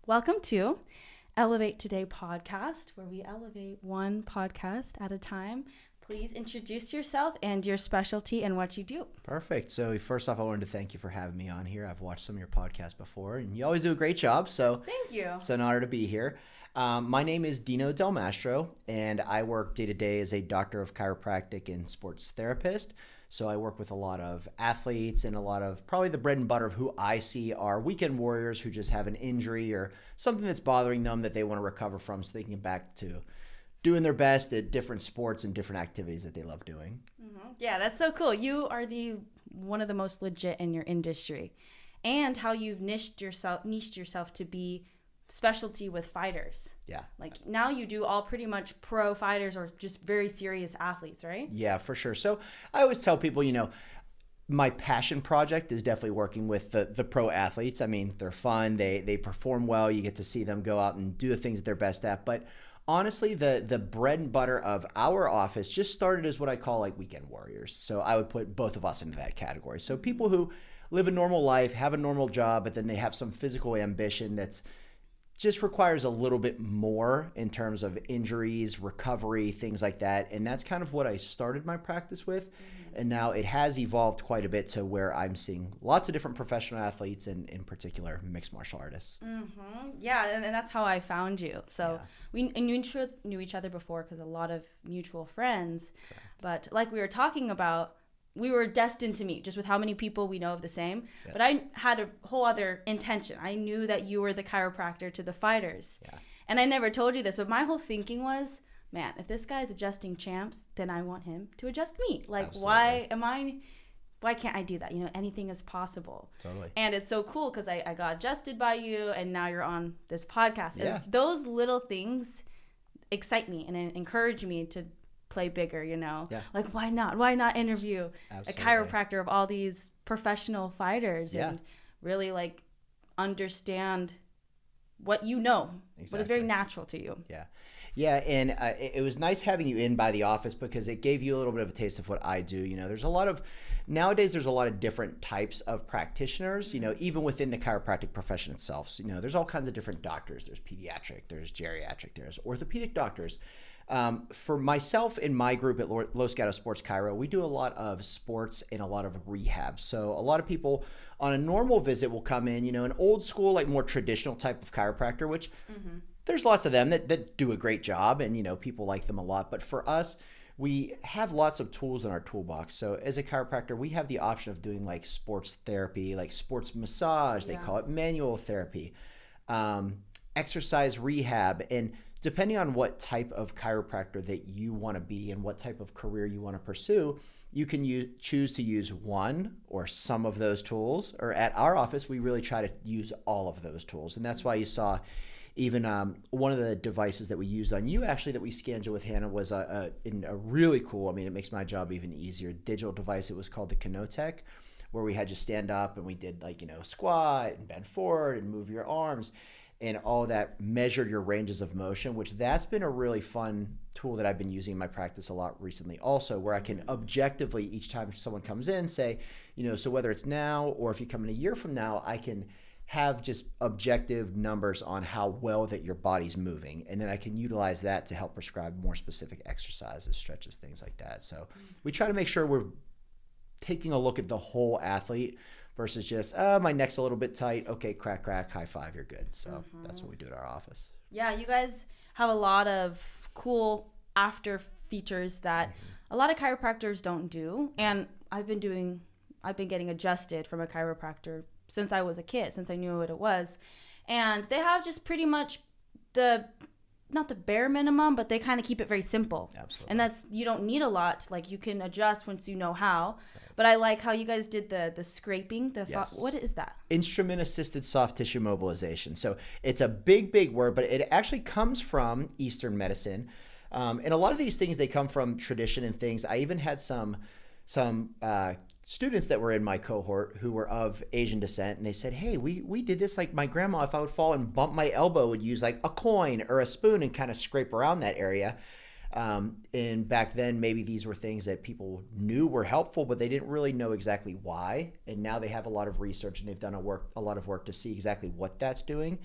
Welcome to Elevate Today podcast, where we elevate one podcast at a time. Please introduce yourself and your specialty and what you do. Perfect. So first off, I wanted to thank you for having me on here. I've watched some of your podcasts before, and you always do a great job. So Thank you. It's an honor to be here. My name is Dino Del Mastro, and I work day to day as a doctor of chiropractic and sports therapist. So I work with a lot of athletes, and a lot of probably the bread and butter of who I see are weekend warriors who just have an injury or something that's bothering them that they want to recover from so they can get back to doing their best at different sports and different activities that they love doing. Mm-hmm. Yeah, that's so cool. You are one of the most legit in your industry, and how you've niched yourself to be specialty with fighters. Yeah. Like now you do all pretty much pro fighters or just very serious athletes, right? Yeah, for sure. So I always tell people, my passion project is definitely working with the pro athletes. I mean, they're fun. They perform well. You get to see them go out and do the things that they're best at. But honestly, the bread and butter of our office just started as what I call like weekend warriors. So I would put both of us into that category. So people who live a normal life, have a normal job, but then they have some physical ambition that's just requires a little bit more in terms of injuries, recovery, things like that. And that's kind of what I started my practice with. Mm-hmm. And now it has evolved quite a bit to where I'm seeing lots of different professional athletes and in particular mixed martial artists. Mm-hmm. Yeah, and that's how I found you. So we knew each other before because a lot of mutual friends. Correct. But like we were talking about, we were destined to meet just with how many people we know of the same. Yes. But I had a whole other intention. I knew that you were the chiropractor to the fighters. Yeah. And I never told you this, but my whole thinking was, man, if this guy's adjusting champs, then I want him to adjust me. Like, absolutely. Why can't I do that? Anything is possible. Totally. And it's so cool because I got adjusted by you, and now you're on this podcast. Yeah. And those little things excite me and encourage me to play bigger, Yeah. Like, why not interview Absolutely. A chiropractor of all these professional fighters and really like understand what Exactly. what is very natural to you. Yeah, and it was nice having you in by the office because it gave you a little bit of a taste of what I do. Nowadays there's a lot of different types of practitioners, even within the chiropractic profession itself. So, there's all kinds of different doctors. There's pediatric, there's geriatric, there's orthopedic doctors. For myself and my group at Los Gatos Sports Chiro, we do a lot of sports and a lot of rehab. So a lot of people on a normal visit will come in, an old school, like more traditional type of chiropractor, which there's lots of them that do a great job and, people like them a lot. But for us, we have lots of tools in our toolbox. So as a chiropractor, we have the option of doing like sports therapy, like sports massage, they call it manual therapy, exercise rehab, and depending on what type of chiropractor that you want to be and what type of career you want to pursue, you can choose to use one or some of those tools. Or at our office, we really try to use all of those tools. And that's why you saw even one of the devices that we used on you, actually, that we scanned you with Hannah, was a really cool, it makes my job even easier, digital device. It was called the Kinotech, where we had you stand up and we did squat and bend forward and move your arms. And all that measured your ranges of motion, which that's been a really fun tool that I've been using in my practice a lot recently also, where I can objectively, each time someone comes in, say, so whether it's now or if you come in a year from now, I can have just objective numbers on how well that your body's moving. And then I can utilize that to help prescribe more specific exercises, stretches, things like that. So we try to make sure we're taking a look at the whole athlete versus just, my neck's a little bit tight. Okay, crack, high five, you're good. So that's what we do at our office. Yeah, you guys have a lot of cool after features that a lot of chiropractors don't do. And I've been getting adjusted from a chiropractor since I was a kid, since I knew what it was. And they have just pretty much not the bare minimum, but they kind of keep it very simple. Absolutely. And you don't need a lot. Like, you can adjust once you know how. Right. But I like how you guys did the scraping. What is that? Instrument-assisted soft tissue mobilization. So it's a big word, but it actually comes from Eastern medicine. And a lot of these things, they come from tradition and things. I even had some students that were in my cohort who were of Asian descent, and they said, hey, we did this, like my grandma, if I would fall and bump my elbow, would use like a coin or a spoon and kind of scrape around that area. And back then, maybe these were things that people knew were helpful, but they didn't really know exactly why. And now they have a lot of research, and they've done a lot of work to see exactly what that's doing.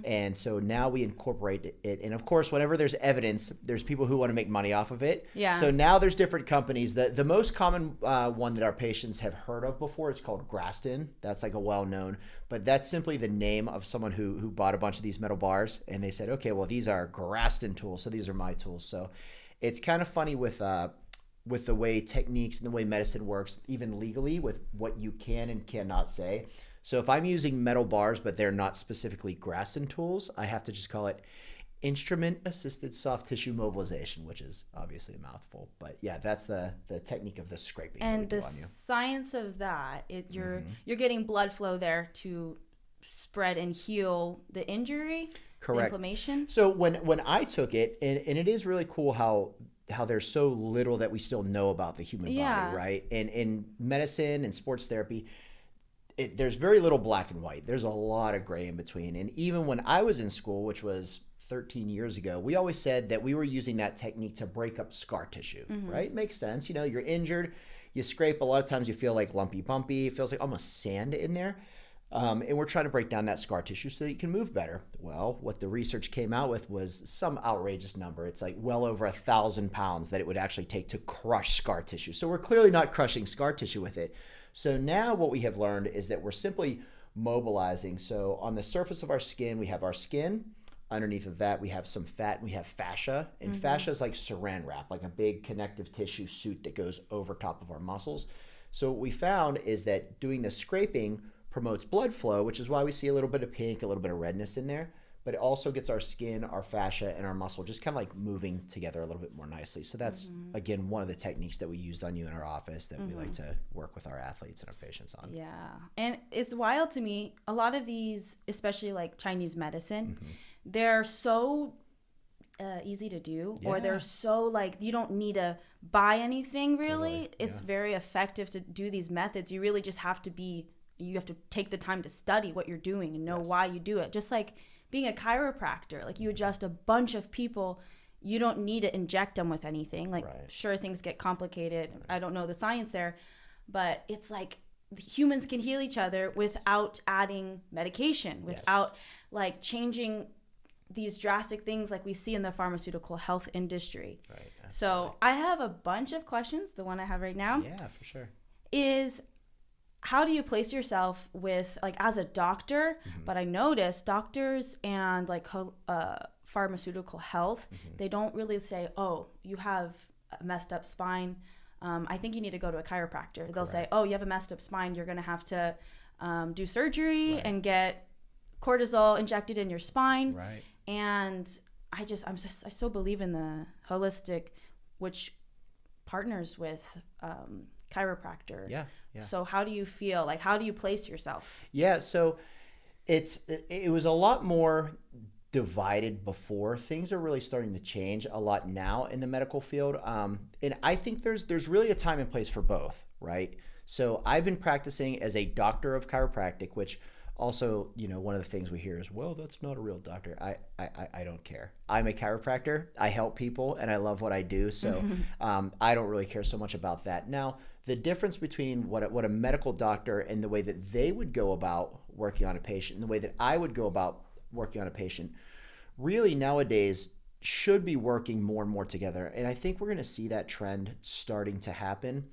And so now we incorporate it. And of course, whenever there's evidence, there's people who want to make money off of it. Yeah. So now there's different companies. The most common one that our patients have heard of before, it's called Graston. That's like a well-known, but that's simply the name of someone who bought a bunch of these metal bars, and they said, okay, well, these are Graston tools, so these are my tools. So it's kind of funny with the way techniques and the way medicine works, even legally, with what you can and cannot say. So if I'm using metal bars, but they're not specifically Graston tools, I have to just call it instrument-assisted soft tissue mobilization, which is obviously a mouthful. But yeah, that's the technique of the scraping. And the science of that, you're getting blood flow there to spread and heal the injury. Correct. Inflammation. So when I took it, and it is really cool how there's so little that we still know about the human body, right? And in medicine and sports therapy, there's very little black and white. There's a lot of gray in between. And even when I was in school, which was 13 years ago, we always said that we were using that technique to break up scar tissue, right? Makes sense. You're injured, you scrape, a lot of times you feel like lumpy bumpy, it feels like almost sand in there. And we're trying to break down that scar tissue so that you can move better. Well, what the research came out with was some outrageous number. It's like well over 1,000 pounds that it would actually take to crush scar tissue. So we're clearly not crushing scar tissue with it. So now what we have learned is that we're simply mobilizing. So on the surface of our skin, we have our skin. Underneath of that, we have some fat, and we have fascia. And fascia is like saran wrap, like a big connective tissue suit that goes over top of our muscles. So what we found is that doing the scraping promotes blood flow, which is why we see a little bit of pink, a little bit of redness in there, but it also gets our skin, our fascia, and our muscle just kind of like moving together a little bit more nicely. So that's, again, one of the techniques that we used on you in our office that we like to work with our athletes and our patients on. Yeah. And it's wild to me, a lot of these, especially like Chinese medicine, they're so easy to do, or they're so like, you don't need to buy anything really. Totally. It's very effective to do these methods. You really just have to you have to take the time to study what you're doing and know why you do it. Just like being a chiropractor, like you adjust a bunch of people, you don't need to inject them with anything. Like sure, things get complicated. I don't know the science there, but it's like humans can heal each other without adding medication, without like changing these drastic things like we see in the pharmaceutical health industry. Right. So I have a bunch of questions. The one I have right now. Yeah, for sure. Is how do you place yourself with like as a doctor? But I noticed doctors and like pharmaceutical health, they don't really say, oh, you have a messed up spine. I think you need to go to a chiropractor. They'll say, oh, you have a messed up spine. You're going to have to do surgery and get cortisol injected in your spine. Right. And I so believe in the holistic, which partners with chiropractor. Yeah. So how do you feel? Like, how do you place yourself? Yeah. So it was a lot more divided before. Things are really starting to change a lot now in the medical field. And I think there's really a time and place for both, right? So I've been practicing as a doctor of chiropractic, which also, one of the things we hear is, well, that's not a real doctor. I don't care. I'm a chiropractor. I help people, and I love what I do. So I don't really care so much about that. Now, the difference between what a medical doctor and the way that they would go about working on a patient and the way that I would go about working on a patient really nowadays should be working more and more together. And I think we're going to see that trend starting to happen.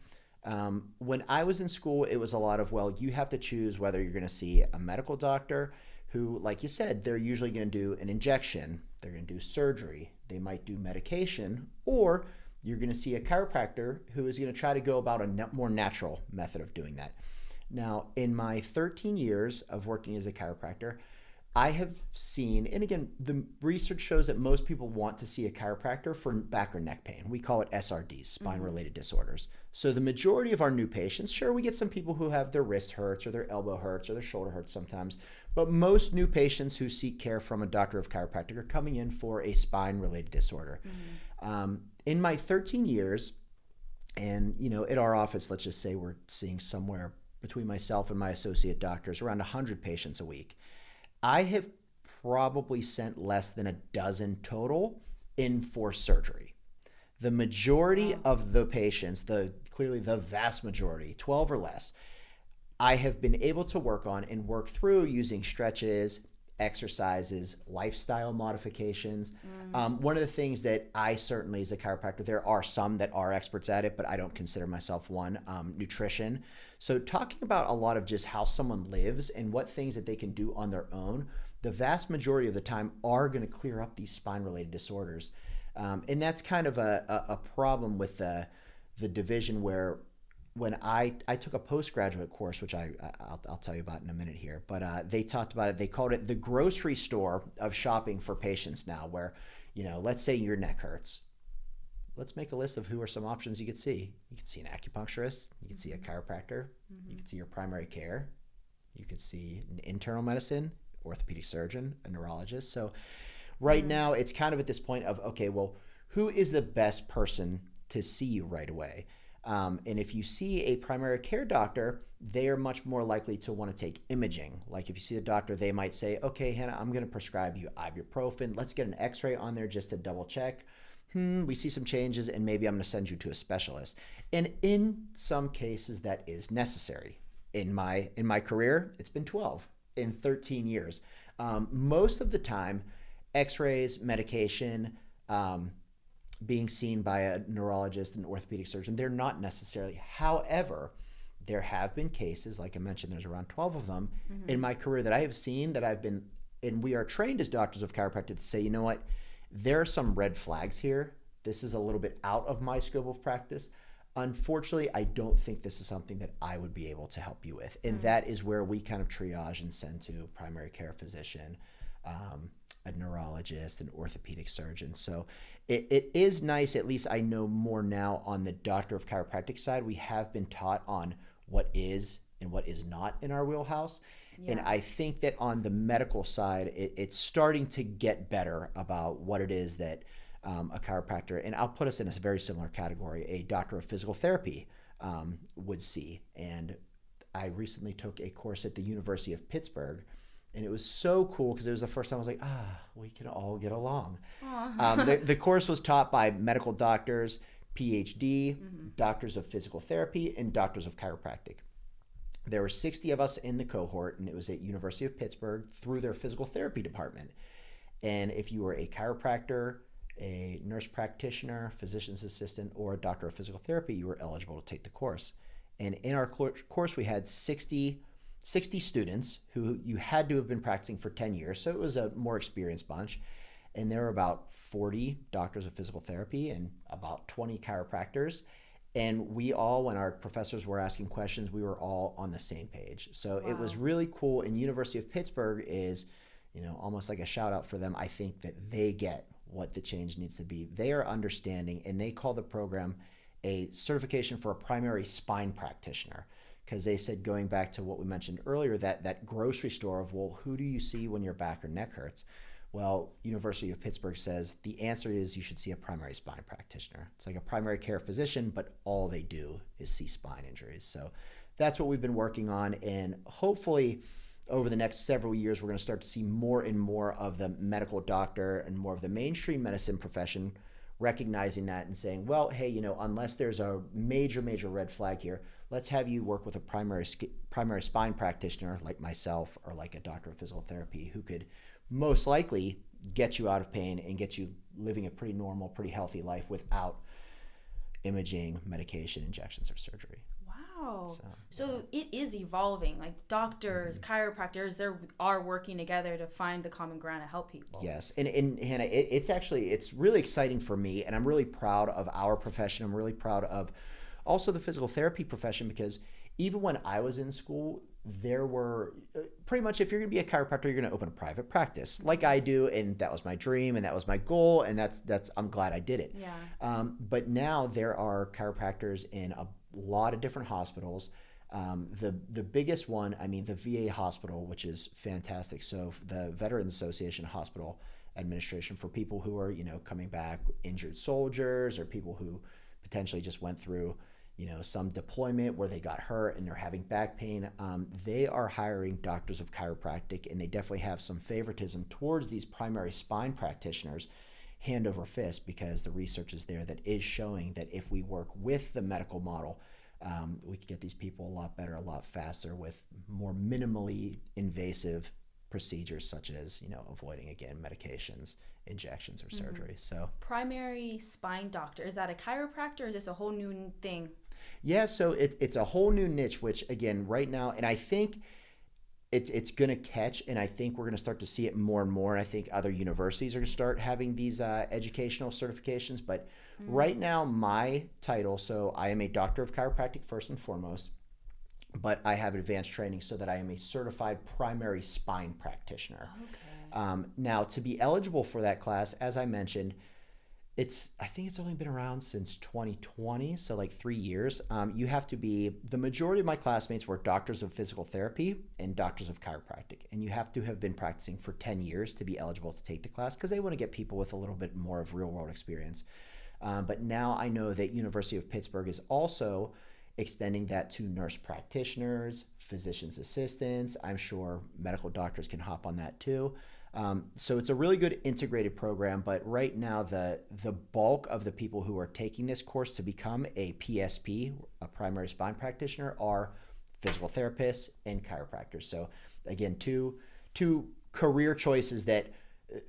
When I was in school, it was a lot of, well, you have to choose whether you're going to see a medical doctor who, like you said, they're usually going to do an injection, they're going to do surgery, they might do medication, or you're going to see a chiropractor who is going to try to go about a more natural method of doing that. Now, in my 13 years of working as a chiropractor, I have seen, and again, the research shows that most people want to see a chiropractor for back or neck pain. We call it SRDs, spine-related disorders. So the majority of our new patients, sure, we get some people who have their wrist hurts or their elbow hurts or their shoulder hurts sometimes, but most new patients who seek care from a doctor of chiropractic are coming in for a spine-related disorder. In my 13 years, and at our office, let's just say we're seeing somewhere between myself and my associate doctors around 100 patients a week. I have probably sent less than a dozen total in for surgery. The majority of the patients, clearly the vast majority, 12 or less, I have been able to work on and work through using stretches, exercises, lifestyle modifications. One of the things that I certainly, as a chiropractor, there are some that are experts at it, but I don't consider myself one, nutrition. So talking about a lot of just how someone lives and what things that they can do on their own, the vast majority of the time are going to clear up these spine-related disorders. And that's kind of a problem with the division where when I took a postgraduate course, which I'll tell you about in a minute here, but they talked about it. They called it the grocery store of shopping for patients now, where, let's say your neck hurts. Let's make a list of who are some options you could see. You could see an acupuncturist. You could see a chiropractor. You could see your primary care. You could see an internal medicine, orthopedic surgeon, a neurologist. So right now it's kind of at this point of, okay, well, who is the best person to see you right away? And if you see a primary care doctor, they are much more likely to want to take imaging. Like if you see a doctor, they might say, okay, Hannah, I'm going to prescribe you ibuprofen. Let's get an x-ray on there just to double check. We see some changes and maybe I'm going to send you to a specialist. And in some cases that is necessary. In my career, it's been 12 in 13 years. Most of the time, x-rays, medication, being seen by a neurologist and orthopedic surgeon, they're not necessarily. However, there have been cases, like I mentioned, there's around 12 of them in my career that I have seen that I've been, and we are trained as doctors of chiropractic to say, you know what, there are some red flags here. This is a little bit out of my scope of practice. Unfortunately, I don't think this is something that I would be able to help you with. And that is where we kind of triage and send to primary care physician, a neurologist, an orthopedic surgeon. So it is nice, at least I know more now on the doctor of chiropractic side. We have been taught on what is and what is not in our wheelhouse. Yeah. And I think that on the medical side, it's starting to get better about what it is that a chiropractor, and I'll put us in a very similar category, a doctor of physical therapy would see. And I recently took a course at the University of Pittsburgh, and it was so cool because it was the first time I was like, we can all get along. The course was taught by medical doctors, PhD, doctors of physical therapy, and doctors of chiropractic. There were 60 of us in the cohort, and it was at University of Pittsburgh through their physical therapy department. And if you were a chiropractor, a nurse practitioner, physician's assistant, or a doctor of physical therapy, you were eligible to take the course. And in our course, we had 60 students who you had to have been practicing for 10 years. So it was a more experienced bunch. And there were about 40 doctors of physical therapy and about 20 chiropractors. And we all, when our professors were asking questions, we were all on the same page. So It was really cool. And University of Pittsburgh is, almost like a shout out for them. I think that they get what the change needs to be. They are understanding, and they call the program a certification for a primary spine practitioner. Because they said, going back to what we mentioned earlier, that grocery store of, well, who do you see when your back or neck hurts? Well, University of Pittsburgh says the answer is you should see a primary spine practitioner. It's like a primary care physician, but all they do is see spine injuries. So that's what we've been working on. And hopefully over the next several years, we're going to start to see more and more of the medical doctor and more of the mainstream medicine profession recognizing that and saying, well, hey, unless there's a major red flag here, let's have you work with a primary spine practitioner like myself or like a doctor of physical therapy who could most likely get you out of pain and get you living a pretty normal, pretty healthy life without imaging, medication, injections, or surgery. Wow. So it is evolving. Like doctors, chiropractors, they are working together to find the common ground to help people. Yes. And Hannah, it's really exciting for me, and I'm really proud of our profession. I'm really proud of also the physical therapy profession, because even when I was in school, there were pretty much, if you're going to be a chiropractor, you're going to open a private practice like I do. And that was my dream and that was my goal. And that's I'm glad I did it. Yeah. But now there are chiropractors in a lot of different hospitals. The biggest one, the VA hospital, which is fantastic. So the Veterans Association Hospital Administration, for people who are, coming back, injured soldiers, or people who potentially just went through some deployment where they got hurt and they're having back pain, they are hiring doctors of chiropractic, and they definitely have some favoritism towards these primary spine practitioners. hand over fist, because the research is there that is showing that if we work with the medical model, we can get these people a lot better, a lot faster with more minimally invasive procedures, such as, avoiding, again, medications, injections, or surgery. So primary spine doctor, is that a chiropractor, or is this a whole new thing? Yeah, so it's a whole new niche, which, again, right now, and I think it's going to catch, and I think we're going to start to see it more and more. And I think other universities are going to start having these educational certifications. But right now, my title, so I am a doctor of chiropractic first and foremost, but I have advanced training so that I am a certified primary spine practitioner. Okay. Now, to be eligible for that class, as I mentioned, I think it's only been around since 2020, so like 3 years. You have to be, the majority of my classmates were doctors of physical therapy and doctors of chiropractic. And you have to have been practicing for 10 years to be eligible to take the class, because they want to get people with a little bit more of real world experience. But now I know that University of Pittsburgh is also extending that to nurse practitioners, physician's assistants. I'm sure medical doctors can hop on that too. So it's a really good integrated program, but right now the bulk of the people who are taking this course to become a PSP, a primary spine practitioner, are physical therapists and chiropractors. So again, two career choices that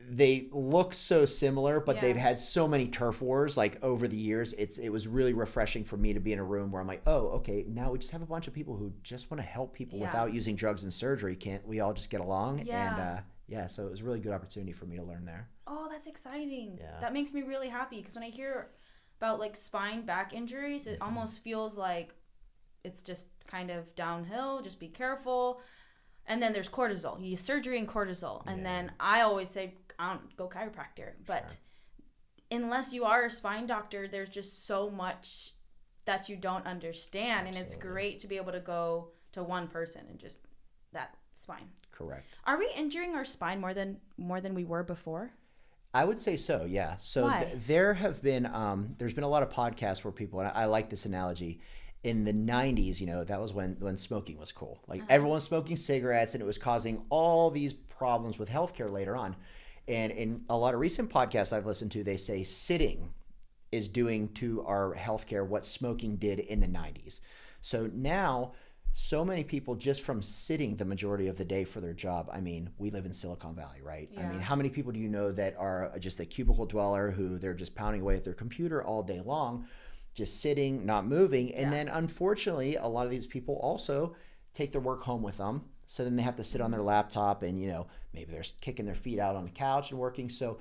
they look so similar, but they've had so many turf wars like over the years. It was really refreshing for me to be in a room where I'm like, oh, okay, now we just have a bunch of people who just want to help people without using drugs and surgery. Can't we all just get along? And so it was a really good opportunity for me to learn there. Oh, that's exciting. Yeah. That makes me really happy, because when I hear about like spine, back injuries, it almost feels like it's just kind of downhill, just be careful. And then there's cortisol. You use surgery and cortisol. And then I always say, I don't go chiropractor. But unless you are a spine doctor, there's just so much that you don't understand. Absolutely. And it's great to be able to go to one person and just that spine. Correct. Are we injuring our spine more than we were before? I would say so, yeah. So there have been, there's been a lot of podcasts where people, and I like this analogy, in the 90s, that was when smoking was cool. Like everyone was smoking cigarettes, and it was causing all these problems with healthcare later on. And in a lot of recent podcasts I've listened to, they say sitting is doing to our healthcare what smoking did in the 90s. So now, so many people just from sitting the majority of the day for their job. I mean, we live in Silicon Valley, right? Yeah. I mean, how many people do you know that are just a cubicle dweller who they're just pounding away at their computer all day long, just sitting, not moving? And then unfortunately, a lot of these people also take their work home with them. So then they have to sit on their laptop and, maybe they're kicking their feet out on the couch and working. So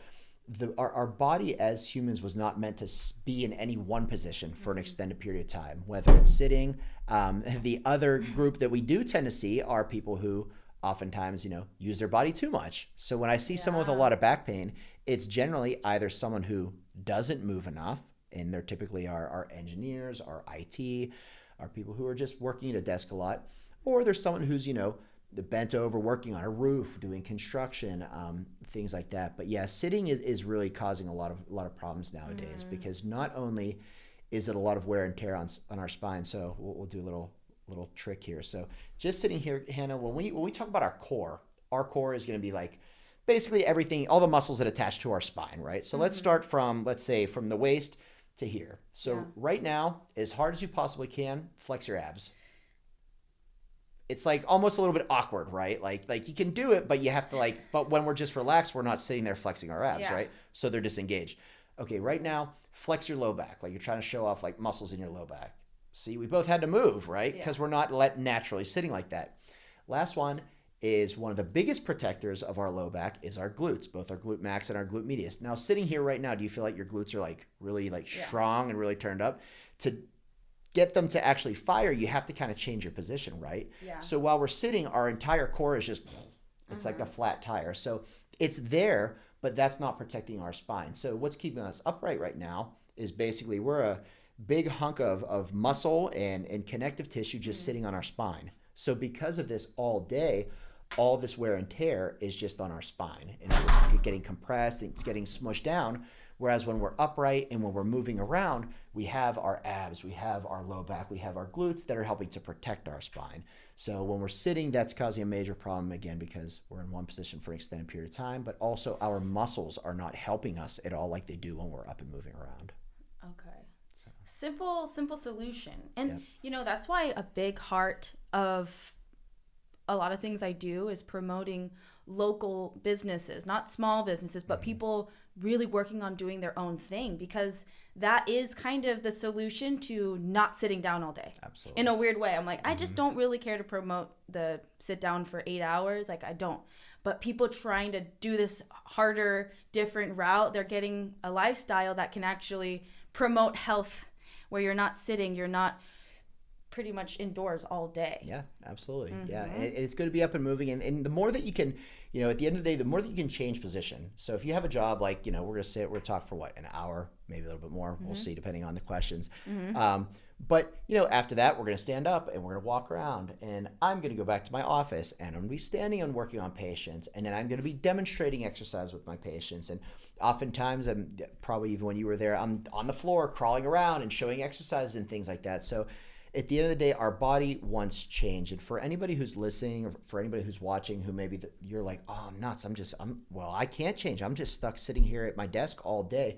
our body as humans was not meant to be in any one position for an extended period of time, whether it's sitting. The other group that we do tend to see are people who oftentimes, use their body too much. So when I see someone with a lot of back pain, it's generally either someone who doesn't move enough, and they're typically our engineers, our IT, our people who are just working at a desk a lot, or there's someone who's, bent over working on a roof, doing construction, things like that. But yeah, sitting is really causing a lot of problems nowadays, because not only is it a lot of wear and tear on our spine. So we'll do a little trick here. So just sitting here, Hannah, when we talk about our core is going to be like basically everything, all the muscles that attach to our spine, right? So let's start from, let's say, from the waist to here. So right now, as hard as you possibly can, flex your abs. It's like almost a little bit awkward, right? Like you can do it, but you have to but when we're just relaxed, we're not sitting there flexing our abs, right? So they're disengaged. Okay, right now, flex your low back. Like you're trying to show off like muscles in your low back. See, we both had to move, right? Because we're not naturally sitting like that. Last one is one of the biggest protectors of our low back is our glutes, both our glute max and our glute medius. Now, sitting here right now, do you feel like your glutes are like really strong and really turned up? To get them to actually fire, you have to kind of change your position, right? Yeah. So while we're sitting, our entire core is just, it's like a flat tire. So it's there, but that's not protecting our spine. So what's keeping us upright right now is basically we're a big hunk of muscle and connective tissue just sitting on our spine. So because of this all day, all this wear and tear is just on our spine, and it's just getting compressed, it's getting smushed down. Whereas when we're upright and when we're moving around, we have our abs, we have our low back, we have our glutes that are helping to protect our spine. So when we're sitting, that's causing a major problem, again, because we're in one position for an extended period of time, but also our muscles are not helping us at all like they do when we're up and moving around. Okay. So. Simple solution. And, that's why a big heart of a lot of things I do is promoting local businesses, not small businesses, but people really working on doing their own thing, because that is kind of the solution to not sitting down all day. Absolutely. In a weird way. I'm like, I just don't really care to promote the sit down for 8 hours. Like, I don't. But people trying to do this harder, different route, they're getting a lifestyle that can actually promote health, where you're not sitting, you're not pretty much indoors all day. Yeah, absolutely. Yeah, and it's good to be up and moving. And the more that you can, at the end of the day, the more that you can change position. So if you have a job like, we're going to sit, we're going to talk for what, an hour, maybe a little bit more. We'll see, depending on the questions. But, after that, we're going to stand up and we're going to walk around. And I'm going to go back to my office and I'm going to be standing and working on patients. And then I'm going to be demonstrating exercise with my patients. And oftentimes, probably even when you were there, I'm on the floor crawling around and showing exercises and things like that. So at the end of the day, our body wants change. And for anybody who's listening, or for anybody who's watching, who maybe you're like, oh, I'm nuts. I can't change. I'm just stuck sitting here at my desk all day.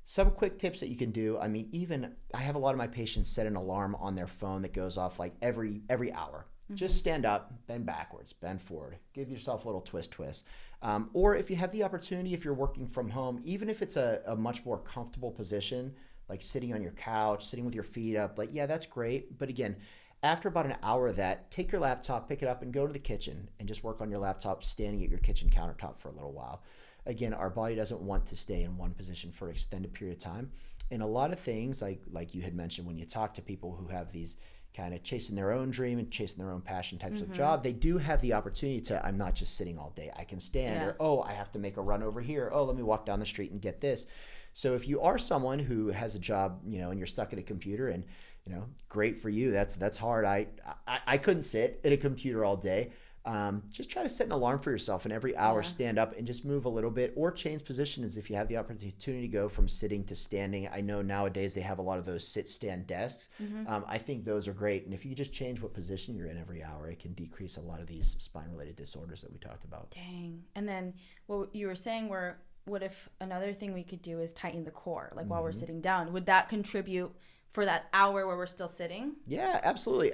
Some quick tips that you can do. I mean, even I have a lot of my patients set an alarm on their phone that goes off like every hour. Just stand up, bend backwards, bend forward. Give yourself a little twist. Or if you have the opportunity, if you're working from home, even if it's a much more comfortable position, like sitting on your couch, sitting with your feet up, like, yeah, that's great. But again, after about an hour of that, take your laptop, pick it up, and go to the kitchen and just work on your laptop standing at your kitchen countertop for a little while. Again, our body doesn't want to stay in one position for an extended period of time. And a lot of things, like you had mentioned, when you talk to people who have these kind of chasing their own dream and chasing their own passion types of job, they do have the opportunity to, I'm not just sitting all day, I can stand, or, I have to make a run over here. Oh, let me walk down the street and get this. So if you are someone who has a job, and you're stuck at a computer, and great for you. That's hard. I couldn't sit at a computer all day. Just try to set an alarm for yourself, and every hour stand up and just move a little bit, or change positions if you have the opportunity to go from sitting to standing. I know nowadays they have a lot of those sit-stand desks. I think those are great. And if you just change what position you're in every hour, it can decrease a lot of these spine-related disorders that we talked about. Dang. And then what you were saying were, what if another thing we could do is tighten the core, like while we're sitting down? Would that contribute for that hour where we're still sitting? Yeah, absolutely.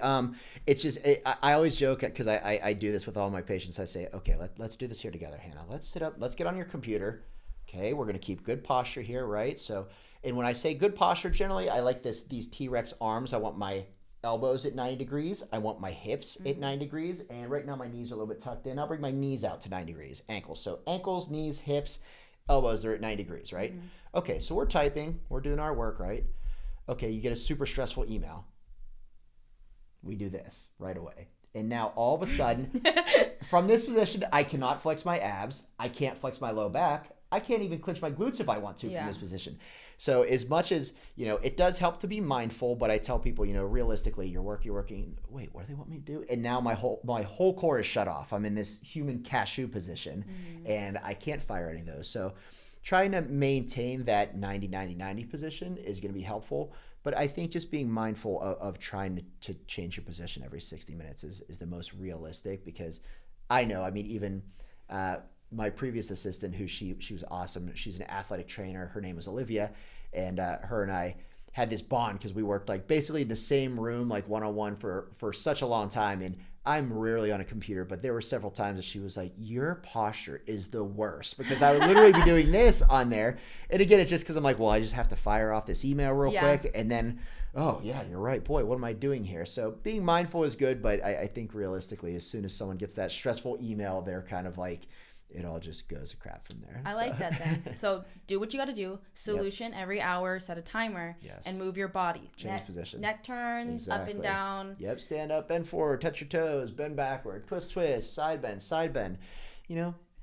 It's just, I always joke, because I do this with all my patients. I say, okay, let's do this here together, Hannah. Let's sit up. Let's get on your computer. Okay, we're going to keep good posture here, right? So, and when I say good posture, generally, I like these T-Rex arms. I want my elbows at 90 degrees. I want my hips at 90 degrees. And right now my knees are a little bit tucked in. I'll bring my knees out to 90 degrees. Ankles. So ankles, knees, hips, elbows are at 90 degrees, right? Okay, so we're typing. We're doing our work, right? Okay, you get a super stressful email. We do this right away. And now all of a sudden, from this position, I cannot flex my abs. I can't flex my low back. I can't even clench my glutes if I want to from this position. So as much as, it does help to be mindful, but I tell people, realistically, you're working, wait, what do they want me to do? And now my whole core is shut off. I'm in this human cashew position, and I can't fire any of those. So trying to maintain that 90-90-90 position is going to be helpful. But I think just being mindful of trying to change your position every 60 minutes is the most realistic, because I know, even my previous assistant, who she was awesome. She's an athletic trainer. Her name was Olivia, and her and I had this bond because we worked like basically in the same room, like one-on-one for such a long time. And I'm rarely on a computer, but there were several times that she was like, your posture is the worst, because I would literally be doing this on there. And again, it's just because I'm like, well, I just have to fire off this email real quick. And then, oh yeah, you're right. Boy, what am I doing here? So being mindful is good. But I think realistically, as soon as someone gets that stressful email, they're kind of like, it all just goes to crap from there. I like that then. So do what you got to do. Solution every hour, set a timer, and move your body. Change position. Neck turns, up and down. Yep, stand up, bend forward, touch your toes, bend backward, twist, side bend.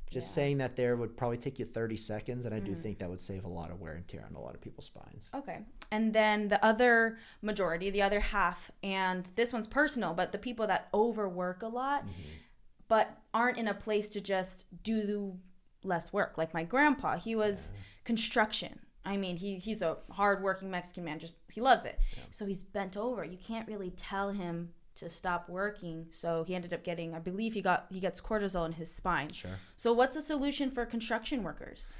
Just saying that there would probably take you 30 seconds, and I do think that would save a lot of wear and tear on a lot of people's spines. Okay. And then the other majority, the other half, and this one's personal, but the people that overwork a lot, but aren't in a place to just do less work. Like my grandpa, he was construction. I mean, he's a hardworking Mexican man. Just he loves it. Yeah. So he's bent over. You can't really tell him to stop working. So he ended up getting, I believe he gets cortisol in his spine. Sure. So what's a solution for construction workers?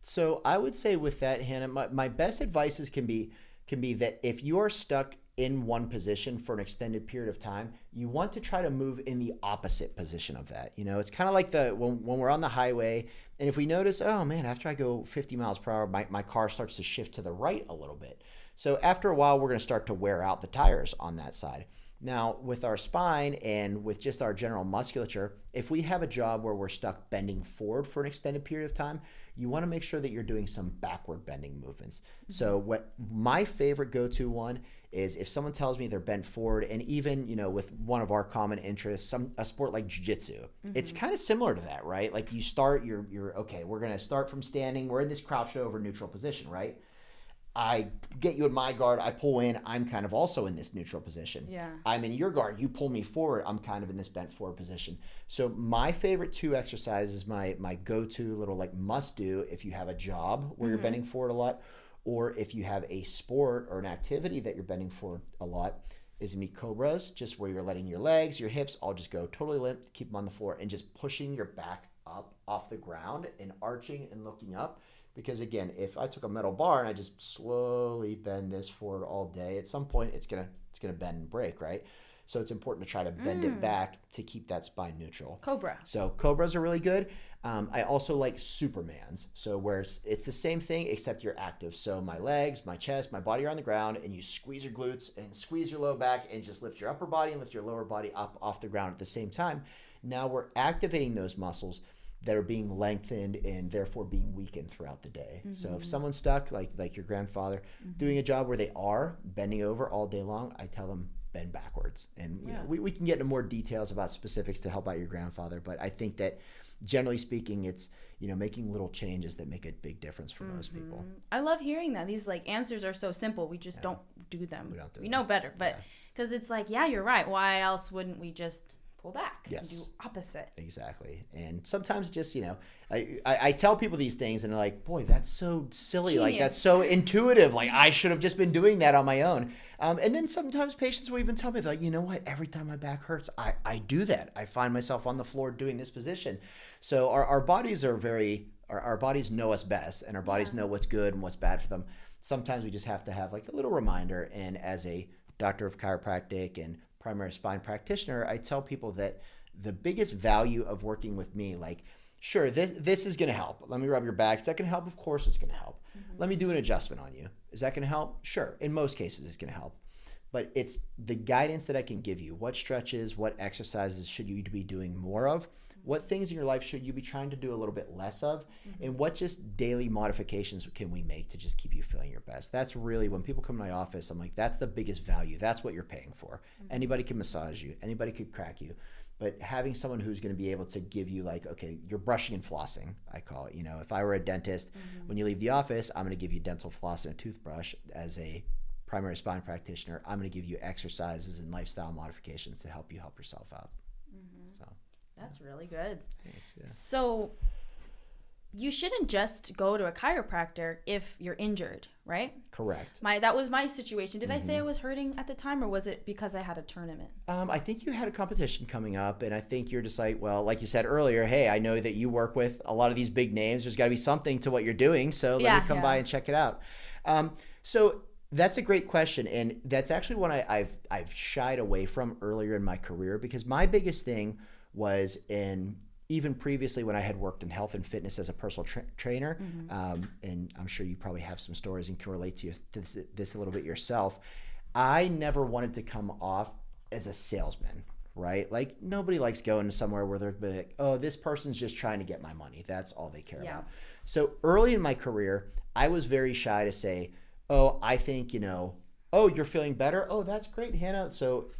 So I would say with that, Hannah, my best advices can be that if you are stuck in one position for an extended period of time, you want to try to move in the opposite position of that. You know, it's kind of like when we're on the highway, and if we notice, oh man, after I go 50 miles per hour, my car starts to shift to the right a little bit. So after a while, we're going to start to wear out the tires on that side. Now, with our spine and with just our general musculature, if we have a job where we're stuck bending forward for an extended period of time, you want to make sure that you're doing some backward bending movements. Mm-hmm. So what my favorite go-to one is if someone tells me they're bent forward, and even, you know, with one of our common interests, a sport like jiu-jitsu, it's kind of similar to that, right? Like you start, you're okay, we're going to start from standing, we're in this crouched over neutral position, right? I get you in my guard, I pull in, I'm kind of also in this neutral position. Yeah. I'm in your guard, you pull me forward, I'm kind of in this bent forward position. So my favorite two exercises, my go-to little like must do if you have a job where you're bending forward a lot, or if you have a sport or an activity that you're bending forward a lot, is me cobras, just where you're letting your legs, your hips all just go totally limp, keep them on the floor, and just pushing your back up off the ground and arching and looking up. Because again, if I took a metal bar and I just slowly bend this forward all day, at some point it's gonna bend and break, right? So it's important to try to bend it back to keep that spine neutral. Cobra. So cobras are really good. I also like Supermans. So where it's the same thing except you're active. So my legs, my chest, my body are on the ground, and you squeeze your glutes and squeeze your low back and just lift your upper body and lift your lower body up off the ground at the same time. Now we're activating those muscles that are being lengthened and therefore being weakened throughout the day. So if someone's stuck, like your grandfather, doing a job where they are bending over all day long, I tell them bend backwards. And you know, we can get into more details about specifics to help out your grandfather, but I think that generally speaking, it's, you know, making little changes that make a big difference for most people. I love hearing that. These like answers are so simple. We just don't do them. We know better, but because it's like, yeah, you're right. Why else wouldn't we just pull back and do opposite? Exactly. And sometimes just, you know, I tell people these things and they're like, boy, that's so silly. Genius. Like, that's so intuitive. Like, I should have just been doing that on my own. And then sometimes patients will even tell me, like, you know what, every time my back hurts, I do that. I find myself on the floor doing this position. So our bodies are our bodies know us best, and our bodies know what's good and what's bad for them. Sometimes we just have to have like a little reminder. And as a doctor of chiropractic and primary spine practitioner, I tell people that the biggest value of working with me, like, sure, this is going to help. Let me rub your back. Is that going to help? Of course it's going to help. Let me do an adjustment on you. Is that going to help? Sure. In most cases, it's going to help. But it's the guidance that I can give you. What stretches, what exercises should you be doing more of? What things in your life should you be trying to do a little bit less of? And what just daily modifications can we make to just keep you feeling your best? That's really, when people come to my office, I'm like, that's the biggest value. That's what you're paying for. Anybody can massage you. Anybody could crack you. But having someone who's going to be able to give you, like, okay, you're brushing and flossing, I call it. You know, if I were a dentist, when you leave the office, I'm going to give you dental floss and a toothbrush. As a primary spine practitioner, I'm going to give you exercises and lifestyle modifications to help you help yourself out. So that's really good. Thanks, yeah. So you shouldn't just go to a chiropractor if you're injured, right? Correct. That was my situation. Did I say I was hurting at the time, or was it because I had a tournament? I think you had a competition coming up, and I think you're just like, well, like you said earlier, hey, I know that you work with a lot of these big names. There's got to be something to what you're doing, so let me come by and check it out. So that's a great question, and that's actually one I've shied away from earlier in my career, because my biggest thing was even previously when I had worked in health and fitness as a personal trainer, and I'm sure you probably have some stories and can relate to this a little bit yourself, I never wanted to come off as a salesman, right? Like, nobody likes going to somewhere where they're like, oh, this person's just trying to get my money. That's all they care about. So early in my career, I was very shy to say, oh, I think, you know, oh, you're feeling better? Oh, that's great, Hannah. So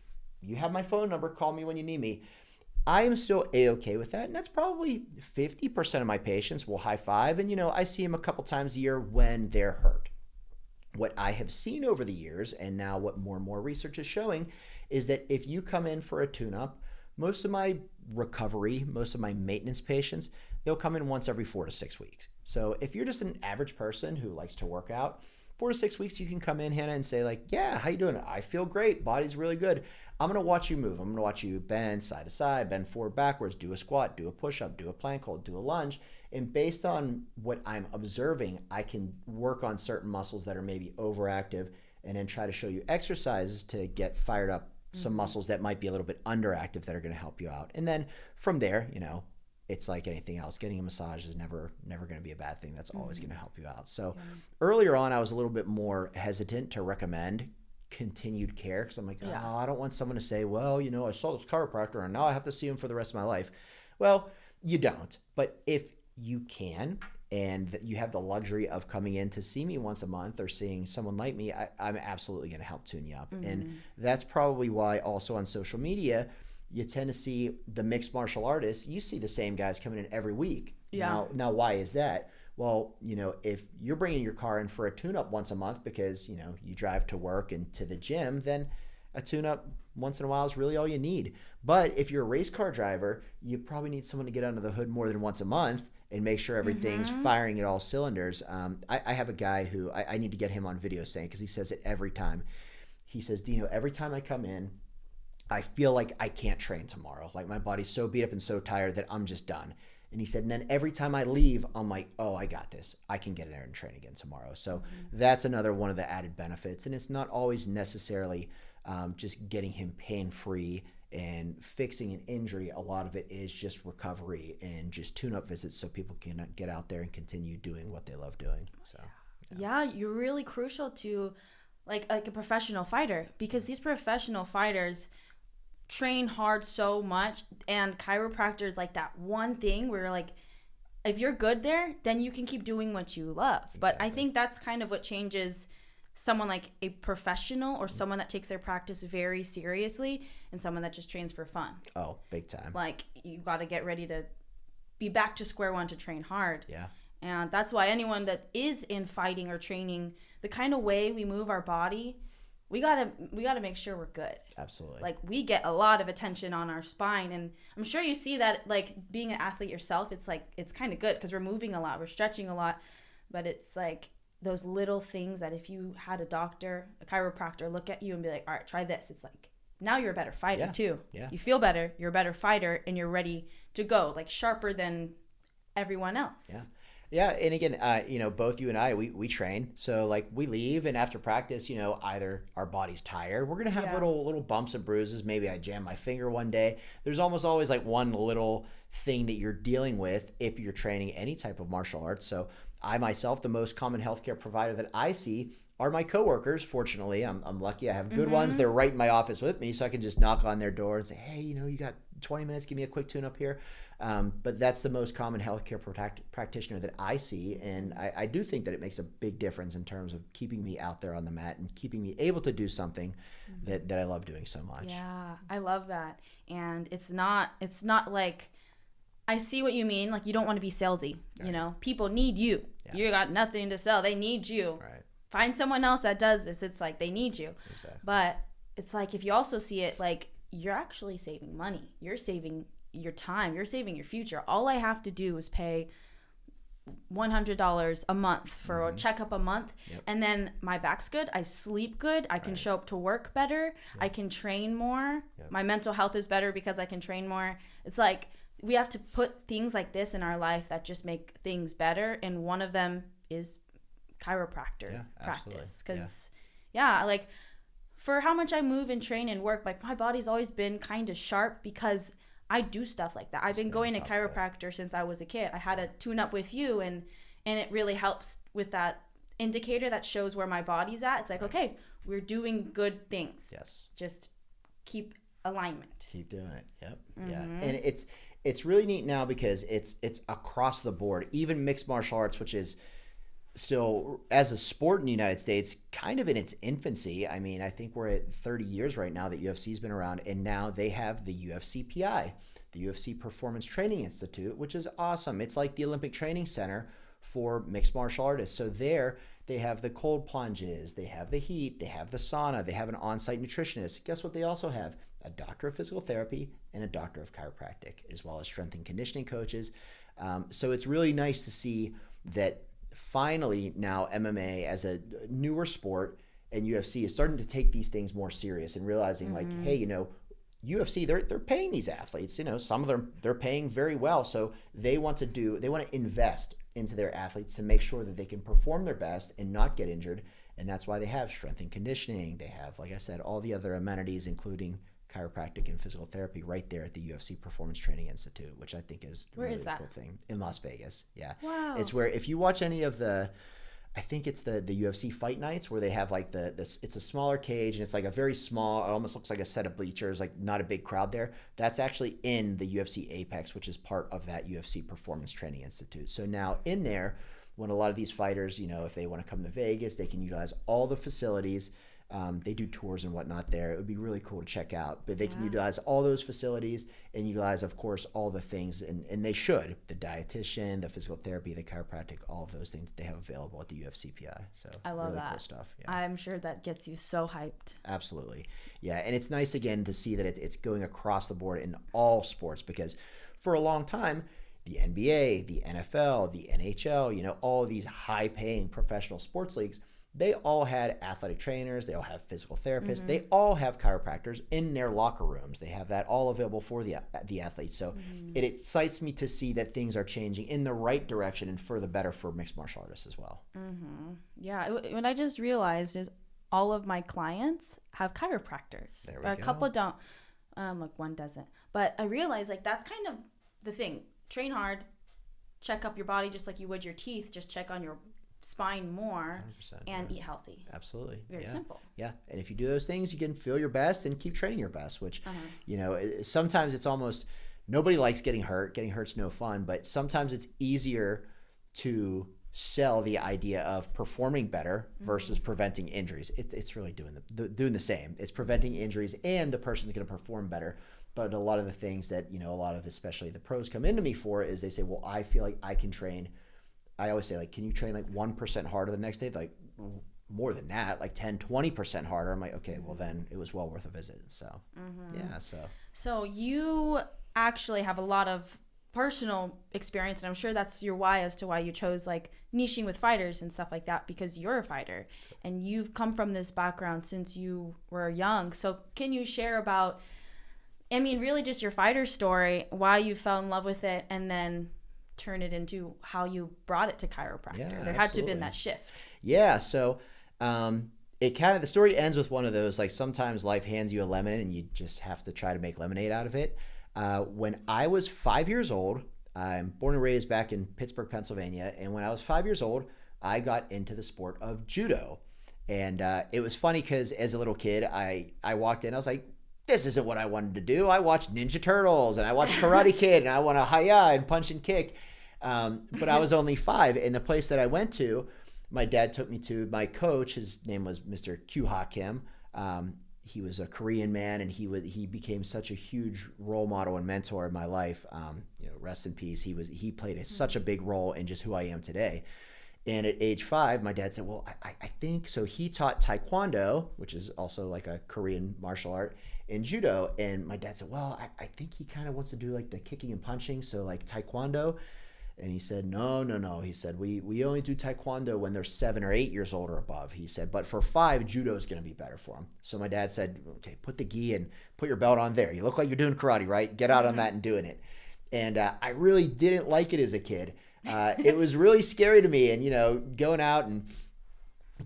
you have my phone number. Call me when you need me. I am still A-okay with that. And that's probably 50% of my patients will high five. And, you know, I see them a couple times a year when they're hurt. What I have seen over the years, and now what more and more research is showing, is that if you come in for a tune-up, most of my recovery, most of my maintenance patients, they'll come in once every 4 to 6 weeks. So if you're just an average person who likes to work out, 4 to 6 weeks, you can come in, Hannah, and say like, yeah, how you doing? I feel great. Body's really good. I'm going to watch you move. I'm going to watch you bend side to side, bend forward, backwards, do a squat, do a push-up, do a plank hold, do a lunge. And based on what I'm observing, I can work on certain muscles that are maybe overactive and then try to show you exercises to get fired up some muscles that might be a little bit underactive that are going to help you out. And then from there, it's like anything else. Getting a massage is never going to be a bad thing. That's always going to help you out. So earlier on, I was a little bit more hesitant to recommend continued care because I'm like, oh, I don't want someone to say, well, I saw this chiropractor and now I have to see him for the rest of my life. Well, you don't. But if you can, and that you have the luxury of coming in to see me once a month or seeing someone like me, I'm absolutely going to help tune you up. And that's probably why also on social media, you tend to see the mixed martial artists. You see the same guys coming in every week. Yeah. Now why is that? Well, if you're bringing your car in for a tune-up once a month because, you drive to work and to the gym, then a tune-up once in a while is really all you need. But if you're a race car driver, you probably need someone to get under the hood more than once a month and make sure everything's firing at all cylinders. I have a guy who I need to get him on video saying, because he says it every time. He says, Dino, every time I come in, I feel like I can't train tomorrow. Like my body's so beat up and so tired that I'm just done. And he said, and then every time I leave, I'm like, oh, I got this. I can get in there and train again tomorrow. So that's another one of the added benefits. And it's not always necessarily just getting him pain-free and fixing an injury. A lot of it is just recovery and just tune-up visits so people can get out there and continue doing what they love doing. So yeah, you're really crucial to like a professional fighter, because these professional fighters train hard so much, and chiropractor is like that one thing where like if you're good there, then you can keep doing what you love. Exactly. But I think that's kind of what changes someone like a professional or someone that takes their practice very seriously and someone that just trains for fun. Oh, big time. Like you got to get ready to be back to square one to train hard. Yeah. And that's why anyone that is in fighting or training, the kind of way we move our body, we gotta make sure we're good. Absolutely. Like we get a lot of attention on our spine, and I'm sure you see that like being an athlete yourself, it's like it's kind of good because we're moving a lot, we're stretching a lot, but it's like those little things that if you had a doctor, a chiropractor look at you and be like, all right, try this. It's like now you're a better fighter too. Yeah. You feel better, you're a better fighter, and you're ready to go, like sharper than everyone else. Yeah. Yeah, and again, both you and I, we train. So like we leave, and after practice, either our body's tired, we're gonna have little bumps and bruises. Maybe I jam my finger one day. There's almost always like one little thing that you're dealing with if you're training any type of martial arts. So I myself, the most common healthcare provider that I see are my coworkers. Fortunately, I'm lucky. I have good ones. They're right in my office with me, so I can just knock on their door and say, hey, you got 20 minutes? Give me a quick tune-up here. But that's the most common healthcare practitioner that I see, and I do think that it makes a big difference in terms of keeping me out there on the mat and keeping me able to do something that I love doing so much. Yeah, I love that. And it's not like, I see what you mean. Like you don't want to be salesy. Right. People need you. Yeah. You got nothing to sell. They need you. Right. Find someone else that does this. It's like they need you. Exactly. But it's like if you also see it like you're actually saving money. You're saving your time. You're saving your future. All I have to do is pay $100 a month for a checkup a month. Yep. And then my back's good. I sleep good. I can show up to work better. Yep. I can train more. Yep. My mental health is better because I can train more. It's like we have to put things like this in our life that just make things better. And one of them is chiropractor practice. Because, like for how much I move and train and work, like my body's always been kind of sharp because I do stuff like that. I've been going to chiropractor since I was a kid. I had a tune-up with you, and it really helps with that indicator that shows where my body's at. It's like, okay, we're doing good things. Yes. Just keep alignment. Keep doing it. Yep. Yeah. And it's really neat now because it's across the board. Even mixed martial arts, which is still, as a sport in the United States, kind of in its infancy. I mean, I think we're at 30 years right now that UFC's been around, and now they have the UFCPI, the UFC Performance Training Institute, which is awesome. It's like the Olympic Training Center for mixed martial artists. So there they have the cold plunges, they have the heat, they have the sauna, they have an on-site nutritionist. Guess what they also have? a doctor of physical therapy and a doctor of chiropractic, as well as strength and conditioning coaches. So it's really nice to see that finally now MMA as a newer sport and UFC is starting to take these things more serious and realizing like, hey, you know, UFC, they're paying these athletes, you know, some of them, they're paying very well. So they want to invest into their athletes to make sure that they can perform their best and not get injured. And that's why they have strength and conditioning. They have, like I said, all the other amenities, including chiropractic and physical therapy right there at the UFC Performance Training Institute, which I think is Where really is that? Cool thing. In Las Vegas. Yeah. Wow. It's where if you watch any of I think it's the UFC fight nights where they have like it's a smaller cage and it's like a very small, it almost looks like a set of bleachers, like not a big crowd there. That's actually in the UFC Apex, which is part of that UFC Performance Training Institute. So now in there, when a lot of these fighters, you know, if they want to come to Vegas, they can utilize all the facilities. They do tours and whatnot there. It would be really cool to check out. But they can utilize all those facilities and utilize, of course, all the things. And they should. The dietitian, the physical therapy, the chiropractic, all of those things they have available at the UFCPI. So I love really that. Cool stuff. Yeah. I'm sure that gets you so hyped. Absolutely. Yeah. And it's nice, again, to see that it's going across the board in all sports because for a long time, the NBA, the NFL, the NHL, you know, all of these high-paying professional sports leagues, they all had athletic trainers. They all have physical therapists. They all have chiropractors in their locker rooms. They have that all available for the athletes. So it excites me to see that things are changing in the right direction and for the better for mixed martial artists as well. Yeah. What I just realized is all of my clients have chiropractors. There we go. A couple don't. Like one doesn't. But I realized like that's kind of the thing. Train hard. Check up your body just like you would your teeth. Just check on your spine more and eat healthy. Absolutely. Very simple. Yeah. And if you do those things, you can feel your best and keep training your best, which, you know, sometimes it's almost nobody likes getting hurt. Getting hurt's no fun, but sometimes it's easier to sell the idea of performing better versus preventing injuries. It's really doing the same. It's preventing injuries and the person's going to perform better. But a lot of the things that, you know, a lot of especially the pros come into me for is they say, well, I feel like I can train. I always say, like, can you train like 1% harder the next day? Like more than that, like 10, 20% harder. I'm like, okay, well then it was well worth a visit. So yeah. So you actually have a lot of personal experience, and I'm sure that's your why as to why you chose like niching with fighters and stuff like that, because you're a fighter and you've come from this background since you were young. So can you share about, I mean, really just your fighter story, why you fell in love with it, and then turn it into how you brought it to chiropractor? Yeah, there had to have been that shift. Yeah. So it kind of, the story ends with one of those, like sometimes life hands you a lemon and you just have to try to make lemonade out of it. When I was 5 years old, I'm born and raised back in Pittsburgh, Pennsylvania. And when I was 5 years old, I got into the sport of judo. And it was funny because as a little kid, I walked in, I was like, this isn't what I wanted to do. I watched Ninja Turtles and I watched Karate Kid and I want to hi-ya and punch and kick. But I was only 5. And the place that I went to, my dad took me to my coach. His name was Mr. Kyu-ha Kim. He was a Korean man, and he became such a huge role model and mentor in my life. You know, rest in peace. He played such a big role in just who I am today. And at age 5, my dad said, well, I think, so he taught Taekwondo, which is also like a Korean martial art, and Judo. And my dad said, well, I think he kind of wants to do like the kicking and punching. So like Taekwondo. And he said, no. He said, we only do Taekwondo when they're 7 or 8 years old or above. He said, but for 5, Judo is going to be better for him. So my dad said, okay, put the gi and put your belt on there. You look like you're doing karate, right? Get out on that and doing it. And I really didn't like it as a kid. It was really scary to me. And, you know, going out and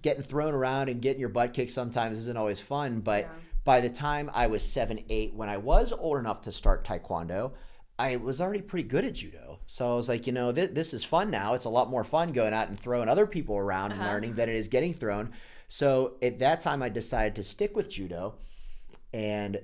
getting thrown around and getting your butt kicked sometimes isn't always fun. But by the time I was 7, 8, when I was old enough to start Taekwondo, I was already pretty good at judo. So I was like, you know, this is fun now. It's a lot more fun going out and throwing other people around and learning than it is getting thrown. So at that time, I decided to stick with judo. And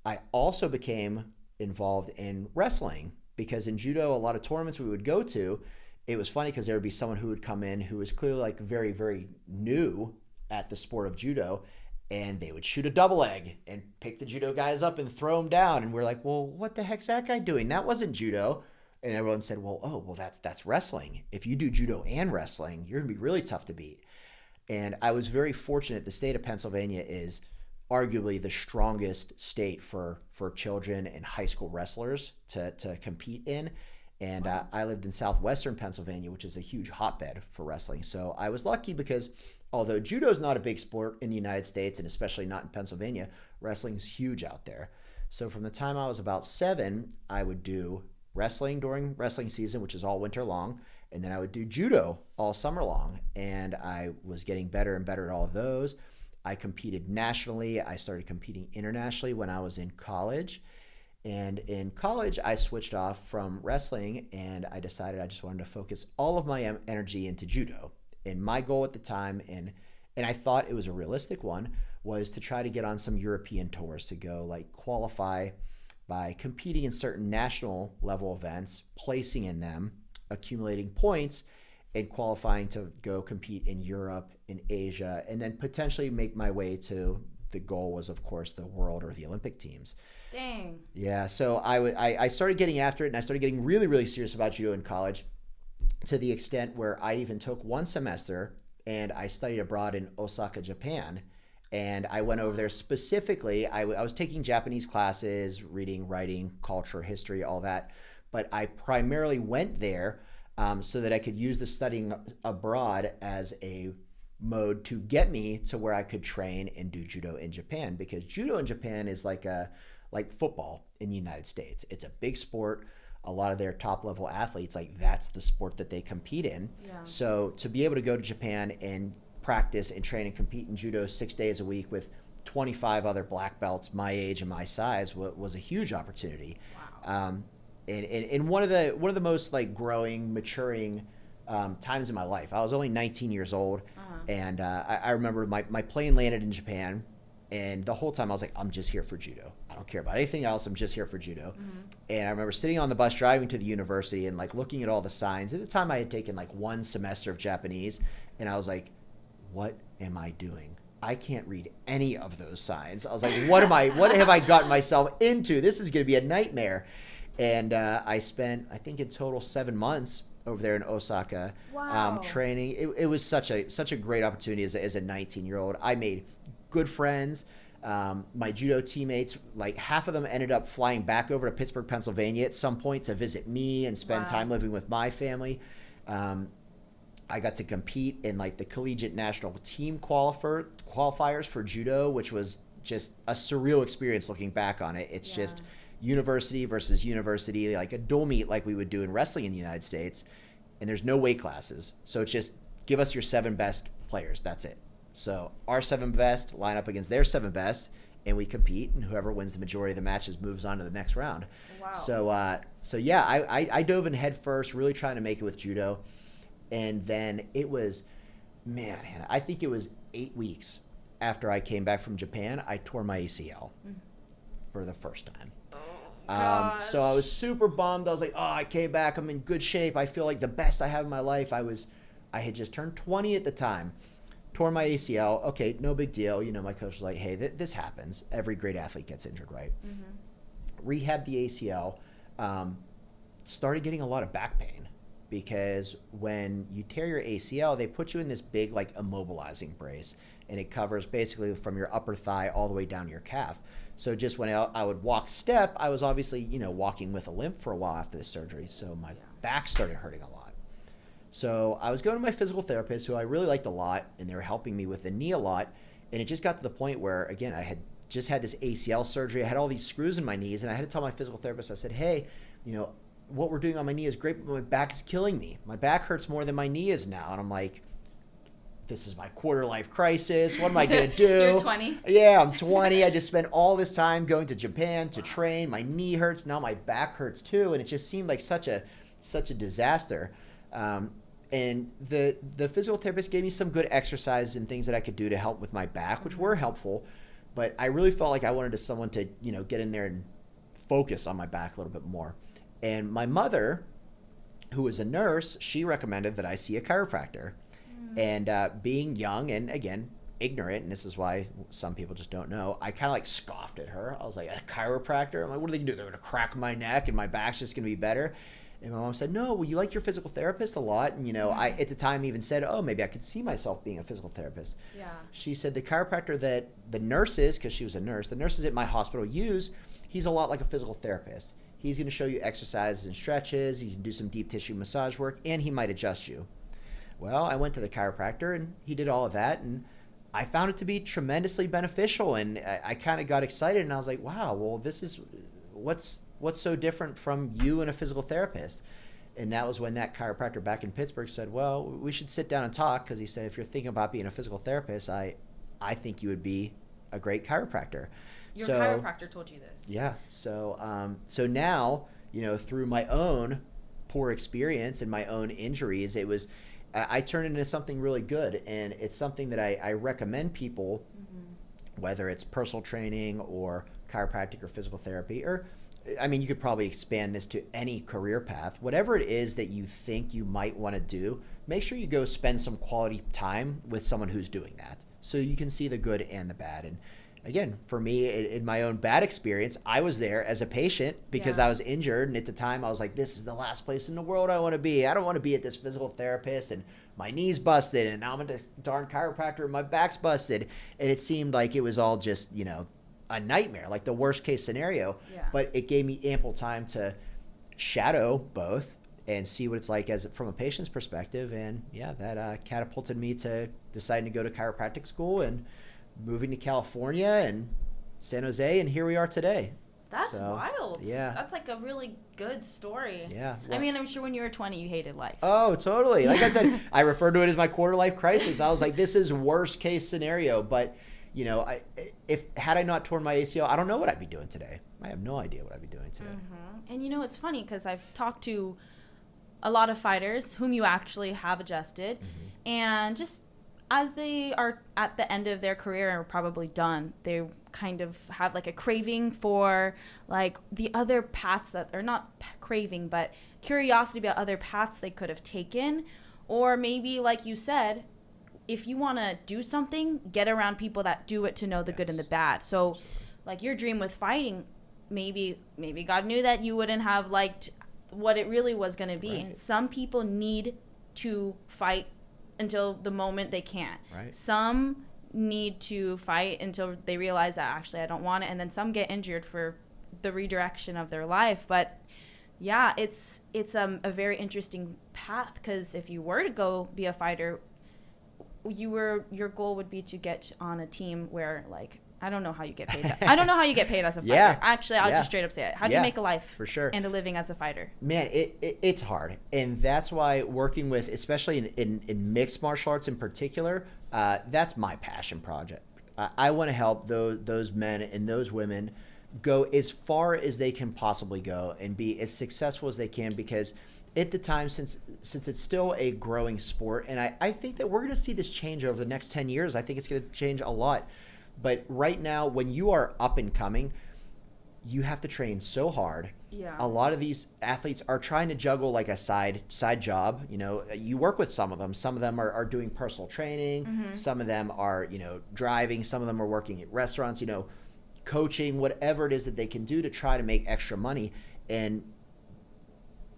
I also became involved in wrestling, because in judo, a lot of tournaments we would go to, it was funny because there would be someone who would come in who was clearly like very, very new at the sport of judo. And they would shoot a double leg and pick the judo guys up and throw them down. And we're like, well, what the heck's that guy doing? That wasn't judo. And everyone said, well, that's wrestling. If you do judo and wrestling, you're going to be really tough to beat. And I was very fortunate. The state of Pennsylvania is arguably the strongest state for children and high school wrestlers to compete in. And I lived in southwestern Pennsylvania, which is a huge hotbed for wrestling. So I was lucky because although judo is not a big sport in the United States, and especially not in Pennsylvania, wrestling's huge out there. So from the time I was about 7, I would do wrestling during wrestling season, which is all winter long. And then I would do judo all summer long. And I was getting better and better at all of those. I competed nationally. I started competing internationally when I was in college. And in college, I switched off from wrestling and I decided I just wanted to focus all of my energy into judo. And my goal at the time, and I thought it was a realistic one, was to try to get on some European tours, to go like qualify by competing in certain national level events, placing in them, accumulating points, and qualifying to go compete in Europe, in Asia, and then potentially make my way to, the goal was, of course, the world or the Olympic teams. Dang. Yeah, so I started getting after it, and I started getting really, really serious about judo in college, to the extent where I even took one semester and I studied abroad in Osaka, Japan. And I went over there specifically. I was taking Japanese classes, reading, writing, culture, history, all that. But I primarily went there so that I could use the studying abroad as a mode to get me to where I could train and do judo in Japan, because judo in Japan is like football in the United States. It's a big sport. A lot of their top level athletes, like that's the sport that they compete in. Yeah. So to be able to go to Japan and practice and train and compete in judo 6 days a week with 25 other black belts my age and my size was a huge opportunity. Wow. And one of the most like growing, maturing times in my life. I was only 19 years old, and I remember my plane landed in Japan, and the whole time I was like, I'm just here for judo. I don't care about anything else. I'm just here for judo. Mm-hmm. And I remember sitting on the bus driving to the university and like looking at all the signs. At the time I had taken like one semester of Japanese, and I was like, what am I doing? I can't read any of those signs. I was like, what have I gotten myself into? This is going to be a nightmare. And I spent, I think in total 7 months over there in Osaka. Wow. Training. It was such a great opportunity as a 19-year-old. I made good friends. My judo teammates, like half of them ended up flying back over to Pittsburgh, Pennsylvania at some point to visit me and spend time living with my family. I got to compete in like the collegiate national team qualifiers for judo, which was just a surreal experience looking back on it. It's just university versus university, like a dual meet like we would do in wrestling in the United States. And there's no weight classes. So it's just give us your 7 best players. That's it. So our 7 best line up against their 7 best, and we compete, and whoever wins the majority of the matches moves on to the next round. Wow. So yeah, I dove in head first, really trying to make it with judo. And then it was, man, Hannah, I think it was 8 weeks after I came back from Japan, I tore my ACL for the first time. So I was super bummed. I was like, oh, I came back. I'm in good shape. I feel like the best I have in my life. I had just turned 20 at the time. Tore my ACL. Okay, no big deal. You know, my coach was like, hey, this happens. Every great athlete gets injured, right? Mm-hmm. Rehabbed the ACL. Started getting a lot of back pain, because when you tear your ACL, they put you in this big like immobilizing brace, and it covers basically from your upper thigh all the way down to your calf. So just when I would walk step, I was obviously, you know, walking with a limp for a while after the surgery. So my back started hurting a lot. So I was going to my physical therapist, who I really liked a lot, and they were helping me with the knee a lot. And it just got to the point where, again, I had just had this ACL surgery. I had all these screws in my knees, and I had to tell my physical therapist, I said, hey, you know, what we're doing on my knee is great, but my back is killing me. My back hurts more than my knee is now. And I'm like, this is my quarter life crisis. What am I going to do? You're 20? Yeah, I'm 20. I just spent all this time going to Japan to train. My knee hurts. Now my back hurts too. And it just seemed like such a disaster. And the physical therapist gave me some good exercises and things that I could do to help with my back, which were helpful. But I really felt like I wanted someone to, you know, get in there and focus on my back a little bit more. And my mother, who was a nurse, she recommended that I see a chiropractor. And being young and, again, ignorant, and this is why some people just don't know, I kind of like scoffed at her. I was like, a chiropractor? I'm like, what are they going to do? They're going to crack my neck and my back's just going to be better? And my mom said, no, well, you like your physical therapist a lot. And, you know, I, at the time, even said, oh, maybe I could see myself being a physical therapist. Yeah. She said the chiropractor that the nurses, because she was a nurse, the nurses at my hospital use, he's a lot like a physical therapist. He's going to show you exercises and stretches. You can do some deep tissue massage work, and he might adjust you. Well, I went to the chiropractor, and he did all of that, and I found it to be tremendously beneficial. And I kind of got excited, and I was like, wow, well, this is what's so different from you and a physical therapist? And that was when that chiropractor back in Pittsburgh said, well, we should sit down and talk, because he said, if you're thinking about being a physical therapist, I think you would be a great chiropractor. Your chiropractor told you this. Yeah. So now, you know, through my own poor experience and my own injuries, I turned into something really good. And it's something that I recommend people, whether it's personal training or chiropractic or physical therapy, or, I mean, you could probably expand this to any career path. Whatever it is that you think you might want to do, make sure you go spend some quality time with someone who's doing that, so you can see the good and the bad. And again, for me, in my own bad experience, I was there as a patient because I was injured. And at the time I was like, this is the last place in the world I want to be. I don't want to be at this physical therapist, and my knee's busted, and now I'm a darn chiropractor and my back's busted. And it seemed like it was all just, you know, a nightmare, like the worst case scenario. Yeah. But it gave me ample time to shadow both and see what it's like from a patient's perspective. And yeah, that catapulted me to deciding to go to chiropractic school and moving to California and San Jose, and here we are today. That's wild. Yeah. That's like a really good story. Yeah. Well, I mean, I'm sure when you were 20, you hated life. Oh, totally. Like I said, I referred to it as my quarter life crisis. I was like, this is worst case scenario. But, you know, had I not torn my ACL, I don't know what I'd be doing today. I have no idea what I'd be doing today. And, you know, it's funny because I've talked to a lot of fighters whom you actually have adjusted. And just as they are at the end of their career and are probably done, they kind of have like a craving for like the other paths that are not craving, but curiosity about other paths they could have taken. Or maybe, like you said, if you want to do something, get around people that do it to know the good and the bad. So like your dream with fighting, maybe God knew that you wouldn't have liked what it really was going to be. Right. Some people need to fight until the moment they can't. Right. Some need to fight until they realize that actually I don't want it, and then some get injured for the redirection of their life. But yeah, it's a very interesting path, because if you were to go be a fighter, your goal would be to get on a team where, like, I don't know how you get paid. I don't know how you get paid as a fighter. Yeah. Actually, I'll just straight up say it. How do you make a life for sure and a living as a fighter? Man, it's hard. And that's why working with, especially in mixed martial arts in particular, that's my passion project. I want to help those men and those women go as far as they can possibly go and be as successful as they can, because at the time, since it's still a growing sport, and I think that we're going to see this change over the next 10 years. I think it's going to change a lot. But right now, when you are up and coming, you have to train so hard. Yeah. A lot of these athletes are trying to juggle like a side job. You know, you work with some of them. Some of them are doing personal training. Some of them are, you know, driving. Some of them are working at restaurants, you know, coaching, whatever it is that they can do to try to make extra money. And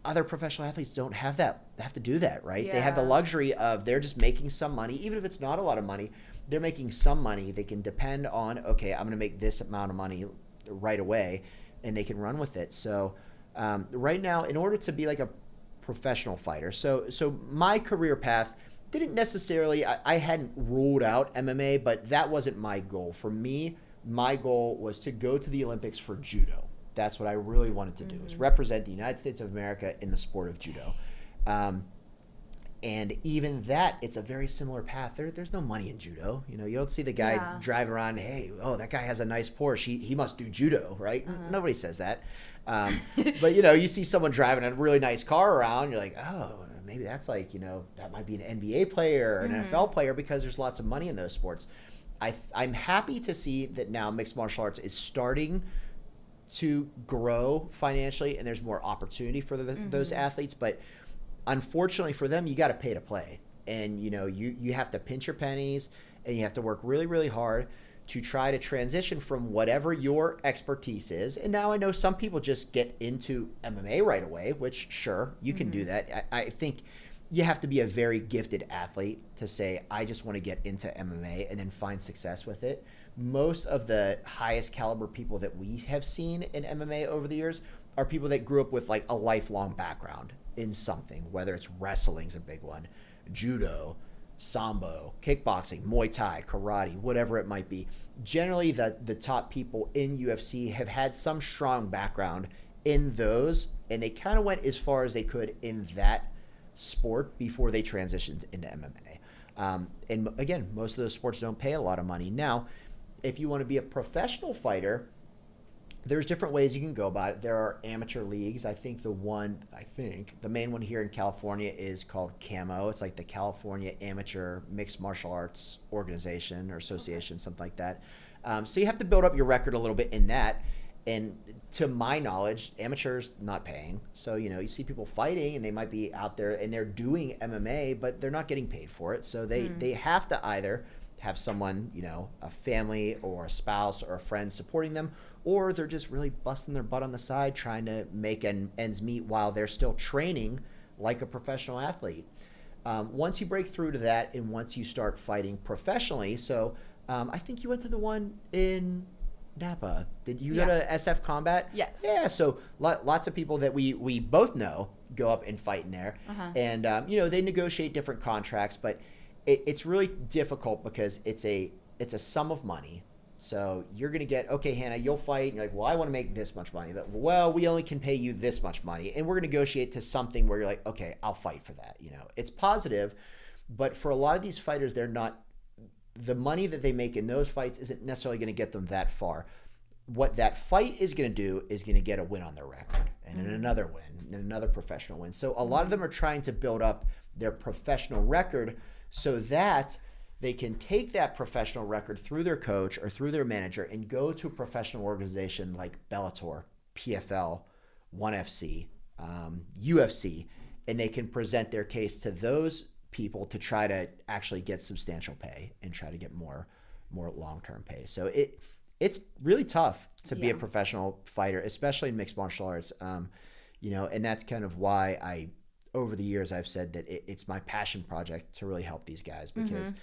other professional athletes don't have that. They have to do that, right? Yeah. They have the luxury of they're just making some money, even if it's not a lot of money. They're making some money. They can depend on, okay, I'm going to make this amount of money right away, and they can run with it. So right now, in order to be like a professional fighter, so my career path didn't necessarily, I hadn't ruled out MMA, but that wasn't my goal. For me, my goal was to go to the Olympics for judo. That's what I really wanted to do, is represent the United States of America in the sport of judo. And even that, it's a very similar path. There's no money in judo. You know, you don't see the guy drive around, hey, that guy has a nice Porsche. He must do judo, right? Nobody says that. But, you know, you see someone driving a really nice car around, you're like, oh, maybe that's like, you know, that might be an NBA player or an NFL player, because there's lots of money in those sports. I'm happy to see that now mixed martial arts is starting to grow financially, and there's more opportunity for those athletes. But unfortunately for them, you got to pay to play, and you know you have to pinch your pennies, and you have to work really, really hard to try to transition from whatever your expertise is. And now I know some people just get into MMA right away, which sure, you can do that. I think you have to be a very gifted athlete to say, I just want to get into MMA and then find success with it. Most of the highest caliber people that we have seen in MMA over the years are people that grew up with like a lifelong background in something, whether it's wrestling's a big one, judo, sambo, kickboxing, Muay Thai, karate, whatever it might be. Generally, the top people in UFC have had some strong background in those, and they kind of went as far as they could in that sport before they transitioned into MMA. And again, most of those sports don't pay a lot of money. Now, if you want to be a professional fighter, there's different ways you can go about it. There are amateur leagues. I think the main one here in California is called CAMO. It's like the California Amateur Mixed Martial Arts Organization or Association, something like that. So you have to build up your record a little bit in that. And to my knowledge, amateurs not paying. So, you see people fighting and they might be out there and they're doing MMA, but they're not getting paid for it. So they have to either have someone, a family or a spouse or a friend supporting them, or they're just really busting their butt on the side trying to make ends meet while they're still training like a professional athlete. Once you break through to that and once you start fighting professionally, so I think you went to the one in Napa. Did you go to SF Combat? Yes. Yeah, so lots of people that we both know go up and fight in there. And, they negotiate different contracts, but it's really difficult because it's a sum of money. So you're going to get, okay, Hannah, you'll fight. And you're like, well, I want to make this much money. Well, we only can pay you this much money. And we're going to negotiate to something where you're like, okay, I'll fight for that. It's positive. But for a lot of these fighters, the money that they make in those fights isn't necessarily going to get them that far. What that fight is going to do is going to get a win on their record and then another win and another professional win. So a lot of them are trying to build up their professional record so that they can take that professional record through their coach or through their manager and go to a professional organization like Bellator, PFL, ONE FC, UFC, and they can present their case to those people to try to actually get substantial pay and try to get more long-term pay. So it's really tough to be a professional fighter, especially in mixed martial arts. And that's kind of why over the years I've said that it's my passion project to really help these guys because,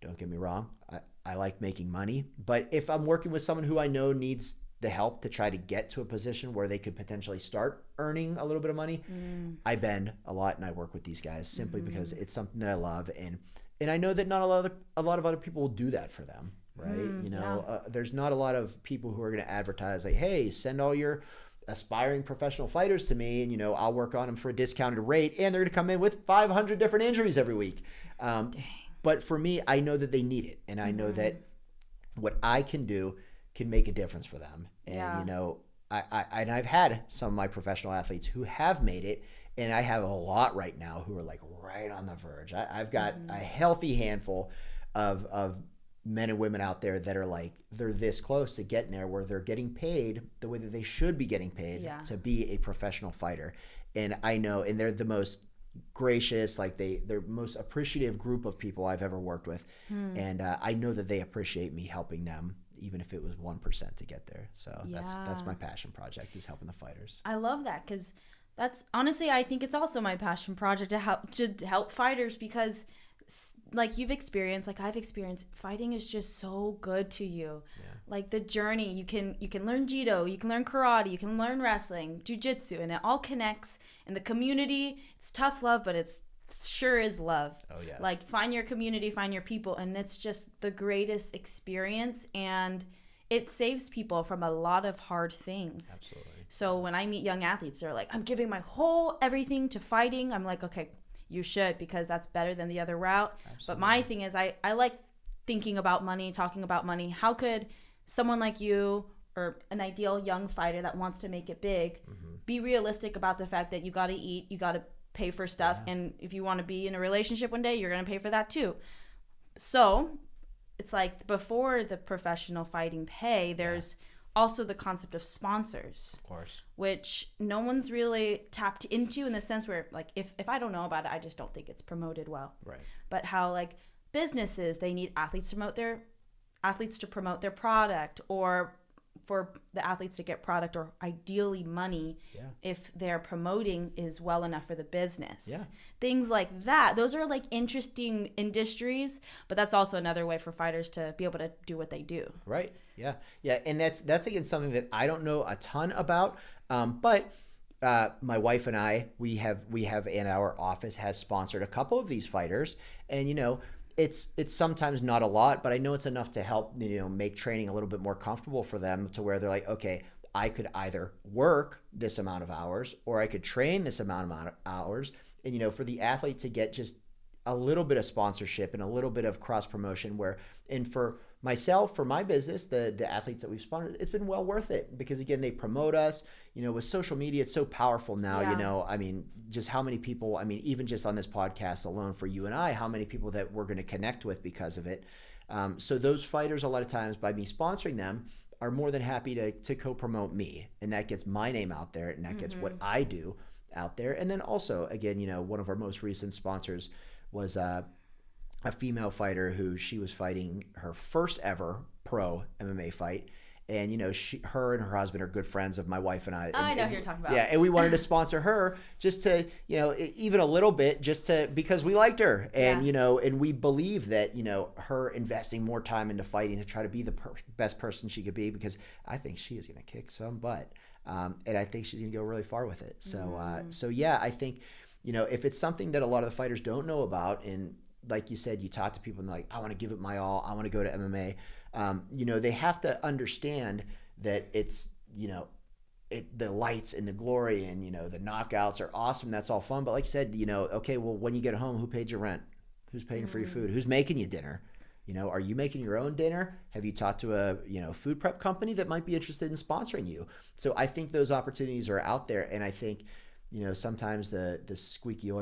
don't get me wrong, I like making money, but if I'm working with someone who I know needs the help to try to get to a position where they could potentially start earning a little bit of money, I bend a lot and I work with these guys simply because it's something that I love. And I know that not a lot of other people will do that for them, right? There's not a lot of people who are going to advertise like, hey, send all your aspiring professional fighters to me and, I'll work on them for a discounted rate and they're going to come in with 500 different injuries every week. But for me, I know that they need it. And I know that what I can do can make a difference for them. And, I've had some of my professional athletes who have made it, and I have a lot right now who are like right on the verge. I've got a healthy handful of men and women out there that are like, they're this close to getting there where they're getting paid the way that they should be getting paid to be a professional fighter. And I know, and they're the most gracious, like they're most appreciative group of people I've ever worked with. And I know that they appreciate me helping them, even if it was 1% to get there. So that's my passion project, is helping the fighters. I love that, because that's honestly, I think it's also my passion project to help fighters, because like you've experienced, like I've experienced, fighting is just so good to you. Like the journey, you can learn judo, you can learn karate, you can learn wrestling, jiu-jitsu, and it all connects. And the community, it's tough love, but it's sure is love. Like find your community, find your people, and it's just the greatest experience, and it saves people from a lot of hard things. Absolutely. So when I meet young athletes, they're like, I'm giving my whole everything to fighting. I'm like, okay, you should, because that's better than the other route. Absolutely. But my thing is, I like thinking about money, talking about money. How could someone like you, or an ideal young fighter that wants to make it big, be realistic about the fact that you got to eat, you got to pay for stuff, and if you want to be in a relationship one day, you're going to pay for that too. So it's like, before the professional fighting pay, there's also the concept of sponsors, of course, which no one's really tapped into, in the sense where, like, if I don't know about it, I just don't think it's promoted well. Right. But how, like, businesses, they need athletes to promote their athletes to promote their product, or for the athletes to get product, or ideally money, if their promoting is well enough for the business. Things like that. Those are like interesting industries, but that's also another way for fighters to be able to do what they do. Right. Yeah. And that's again something that I don't know a ton about, but my wife and I, we have in our office has sponsored a couple of these fighters, and it's sometimes not a lot, but I know it's enough to help, make training a little bit more comfortable for them, to where they're like, okay, I could either work this amount of hours or I could train this amount of hours. And, for the athlete to get just a little bit of sponsorship and a little bit of cross promotion, and for myself, for my business, the athletes that we've sponsored, it's been well worth it, because again, they promote us. With social media, it's so powerful now. Just how many people, even just on this podcast alone for you and I, how many people that we're going to connect with because of it. So those fighters, a lot of times, by me sponsoring them, are more than happy to co-promote me, and that gets my name out there, and that gets what I do out there. And then also, again, one of our most recent sponsors was a female fighter who, she was fighting her first ever pro MMA fight. And, her and her husband are good friends of my wife and I. I know who you're talking about. Yeah, and we wanted to sponsor her just to, even a little bit, because we liked her. And, and we believe that, her investing more time into fighting to try to be the best person she could be, because I think she is going to kick some butt. And I think she's going to go really far with it. So yeah, I think, if it's something that a lot of the fighters don't know about, and like you said, you talk to people and they're like, I want to give it my all, I want to go to MMA. They have to understand that it's, the lights and the glory and, the knockouts are awesome. That's all fun. But like you said, okay, well, when you get home, who paid your rent? Who's paying for your food? Who's making you dinner? Are you making your own dinner? Have you talked to a, food prep company that might be interested in sponsoring you? So I think those opportunities are out there. And I think, sometimes the squeaky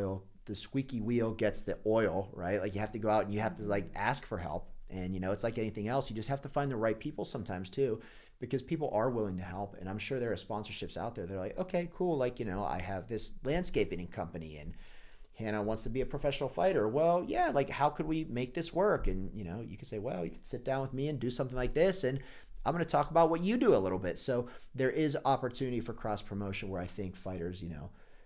wheel gets the oil, right? Like, you have to go out and you have to like ask for help. And, it's like anything else. You just have to find the right people sometimes too, because people are willing to help. And I'm sure there are sponsorships out there. They're like, okay, cool. Like, I have this landscaping company and Hannah wants to be a professional fighter. Well, yeah, like, how could we make this work? And, you could say, well, you could sit down with me and do something like this, and I'm going to talk about what you do a little bit. So there is opportunity for cross promotion, where I think fighters,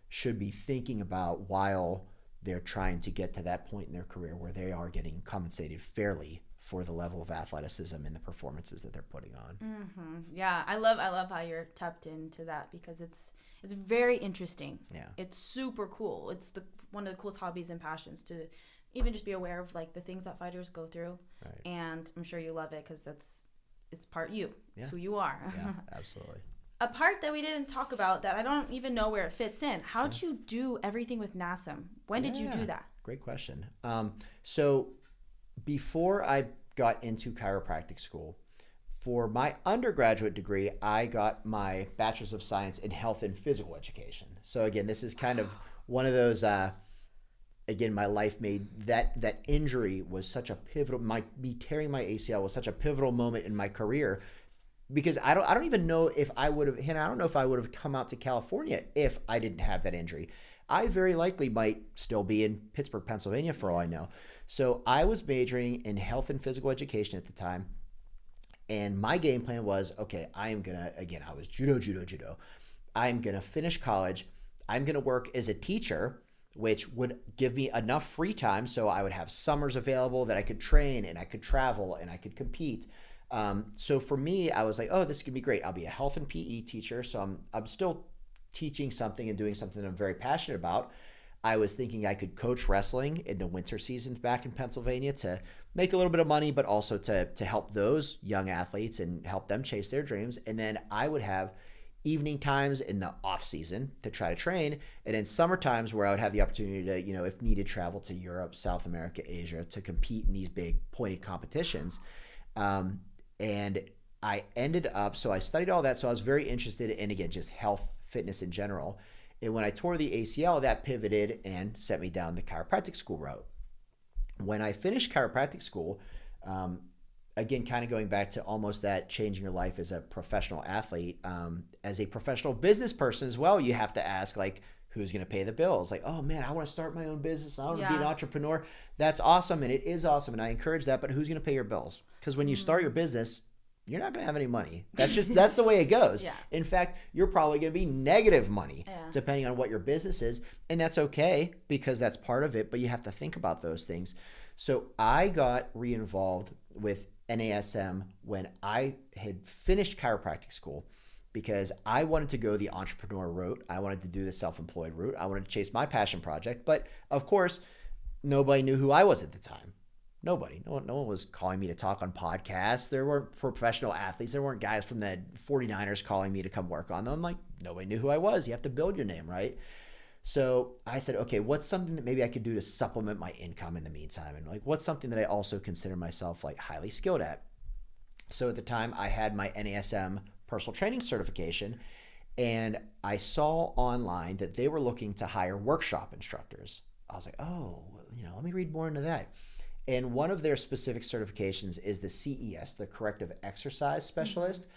should be thinking about while they're trying to get to that point in their career where they are getting compensated fairly for the level of athleticism and the performances that they're putting on. Yeah, I love how you're tapped into that, because it's very interesting. Yeah, it's super cool. It's one of the coolest hobbies and passions, to even just be aware of like the things that fighters go through. Right. And I'm sure you love it, because it's part you. Yeah. It's who you are. Yeah, absolutely. A part that we didn't talk about, that I don't even know where it fits in. How'd you do everything with NASM? When did you do that? Great question. So before I got into chiropractic school, for my undergraduate degree, I got my Bachelor's of Science in Health and Physical Education. So again, this is kind of one of those, again, my life made that injury was such a pivotal, me tearing my ACL was such a pivotal moment in my career, because I don't even know if I would have, Hannah, I don't know if I would have come out to California if I didn't have that injury. I very likely might still be in Pittsburgh, Pennsylvania, for all I know. So I was majoring in health and physical education at the time. And my game plan was, okay, I was judo. I'm going to finish college. I'm going to work as a teacher, which would give me enough free time. So I would have summers available that I could train and I could travel and I could compete. So for me, I was like, oh, this could be great. I'll be a health and PE teacher. So I'm still teaching something and doing something I'm very passionate about. I was thinking I could coach wrestling in the winter seasons back in Pennsylvania to make a little bit of money, but also to help those young athletes and help them chase their dreams. And then I would have evening times in the off season to try to train. And in summer times where I would have the opportunity to, if needed, travel to Europe, South America, Asia to compete in these big pointed competitions. And I ended up, so I studied all that. So I was very interested in, again, just health, fitness in general. And when I tore the ACL, that pivoted and sent me down the chiropractic school route. When I finished chiropractic school, again, kind of going back to almost that changing your life as a professional athlete, as a professional business person as well, you have to ask, like, who's going to pay the bills? Like, oh man, I want to start my own business. I want to be an Yeah. entrepreneur. That's awesome. And it is awesome. And I encourage that. But who's going to pay your bills? Because when you start your business, you're not going to have any money. That's the way it goes. Yeah. In fact, you're probably going to be negative money Yeah. depending on what your business is. And that's okay because that's part of it. But you have to think about those things. So I got re-involved with NASM when I had finished chiropractic school because I wanted to go the entrepreneur route. I wanted to do the self-employed route. I wanted to chase my passion project. But of course, nobody knew who I was at the time. Nobody. No one was calling me to talk on podcasts. There weren't professional athletes. There weren't guys from the 49ers calling me to come work on them. Like, nobody knew who I was. You have to build your name, right? So I said, okay, what's something that maybe I could do to supplement my income in the meantime? And like, what's something that I also consider myself like highly skilled at? So at the time I had my NASM personal training certification, and I saw online that they were looking to hire workshop instructors. I was like, oh, let me read more into that. And one of their specific certifications is the CES, the Corrective Exercise Specialist.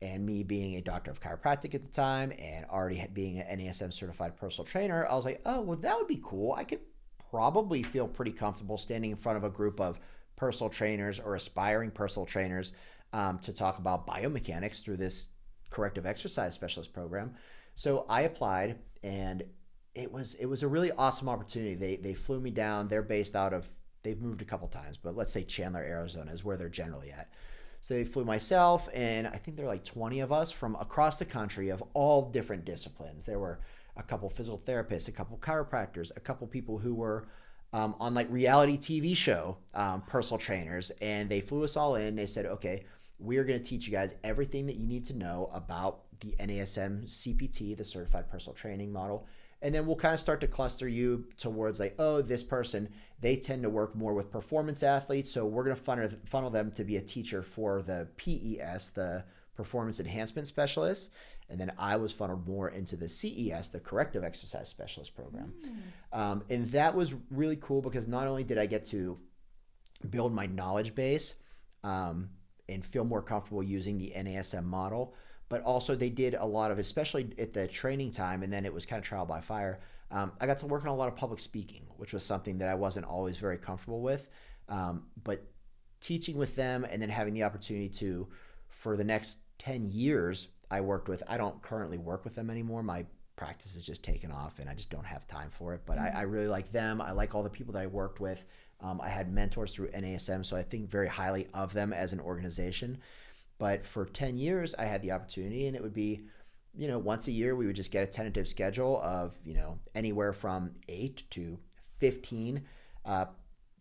And me being a doctor of chiropractic at the time and already being an NASM certified personal trainer, I was like, oh, well, that would be cool. I could probably feel pretty comfortable standing in front of a group of personal trainers or aspiring personal trainers to talk about biomechanics through this Corrective Exercise Specialist program. So I applied, and it was a really awesome opportunity. They flew me down. They're based out of, they've moved a couple times, but let's say Chandler, Arizona is where they're generally at. So they flew myself, and I think there were like 20 of us from across the country of all different disciplines. There were a couple physical therapists, a couple chiropractors, a couple people who were on like reality TV show personal trainers, and they flew us all in. They said, okay, we're going to teach you guys everything that you need to know about the NASM CPT, the Certified Personal Training Model. And then we'll kind of start to cluster you towards like, oh, this person, they tend to work more with performance athletes. So we're going to funnel them to be a teacher for the PES, the Performance Enhancement Specialist. And then I was funneled more into the CES, the Corrective Exercise Specialist program. And that was really cool because not only did I get to build my knowledge base and feel more comfortable using the NASM model, but also they did a lot of, especially at the training time, and then it was kind of trial by fire. I got to work on a lot of public speaking, which was something that I wasn't always very comfortable with. But teaching with them and then having the opportunity to, for the next 10 years, I don't currently work with them anymore. My practice has just taken off and I just don't have time for it. But I really like them. I like all the people that I worked with. I had mentors through NASM, so I think very highly of them as an organization. But for 10 years, I had the opportunity, and it would be, once a year, we would just get a tentative schedule of, anywhere from 8 to 15,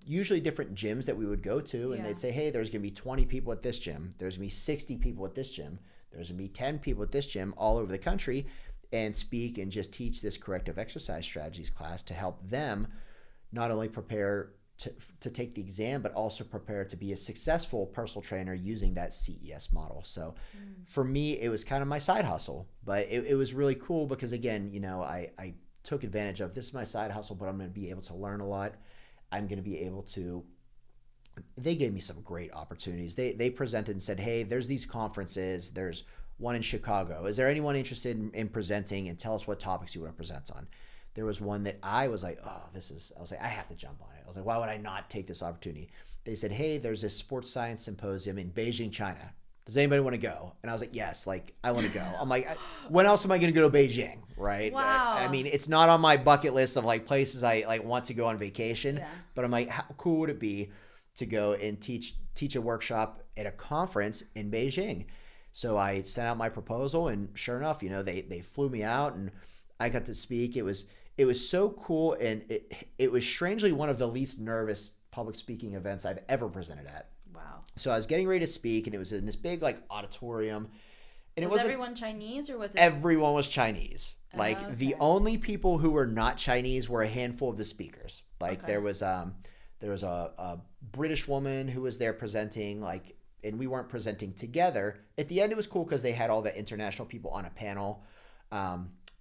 usually different gyms that we would go to. And they'd say, hey, there's going to be 20 people at this gym. There's going to be 60 people at this gym. There's going to be 10 people at this gym all over the country, and speak and just teach this corrective exercise strategies class to help them not only prepare to take the exam, but also prepare to be a successful personal trainer using that CES model. So for me, it was kind of my side hustle, but it was really cool because again, I took advantage of, this is my side hustle, but I'm going to be able to learn a lot. I'm going to be able to, they gave me some great opportunities. They presented and said, hey, there's these conferences. There's one in Chicago. Is there anyone interested in presenting, and tell us what topics you want to present on? There was one that I was like, I was like, I have to jump on it. I was like, why would I not take this opportunity? They said, hey, there's this sports science symposium in Beijing, China. Does anybody want to go? And I was like, yes, I want to go. I'm like, when else am I going to go to Beijing? Right. Wow. I mean, it's not on my bucket list of places I want to go on vacation, but I'm like, how cool would it be to go and teach a workshop at a conference in Beijing? So I sent out my proposal, and sure enough, they flew me out and I got to speak. It was so cool, and it was strangely one of the least nervous public speaking events I've ever presented at. Wow. So I was getting ready to speak, and it was in this big auditorium. And was everyone Chinese, or was it? Everyone was Chinese. Okay. The only people who were not Chinese were a handful of the speakers. There was a British woman who was there presenting, and we weren't presenting together. At the end, it was cool because they had all the international people on a panel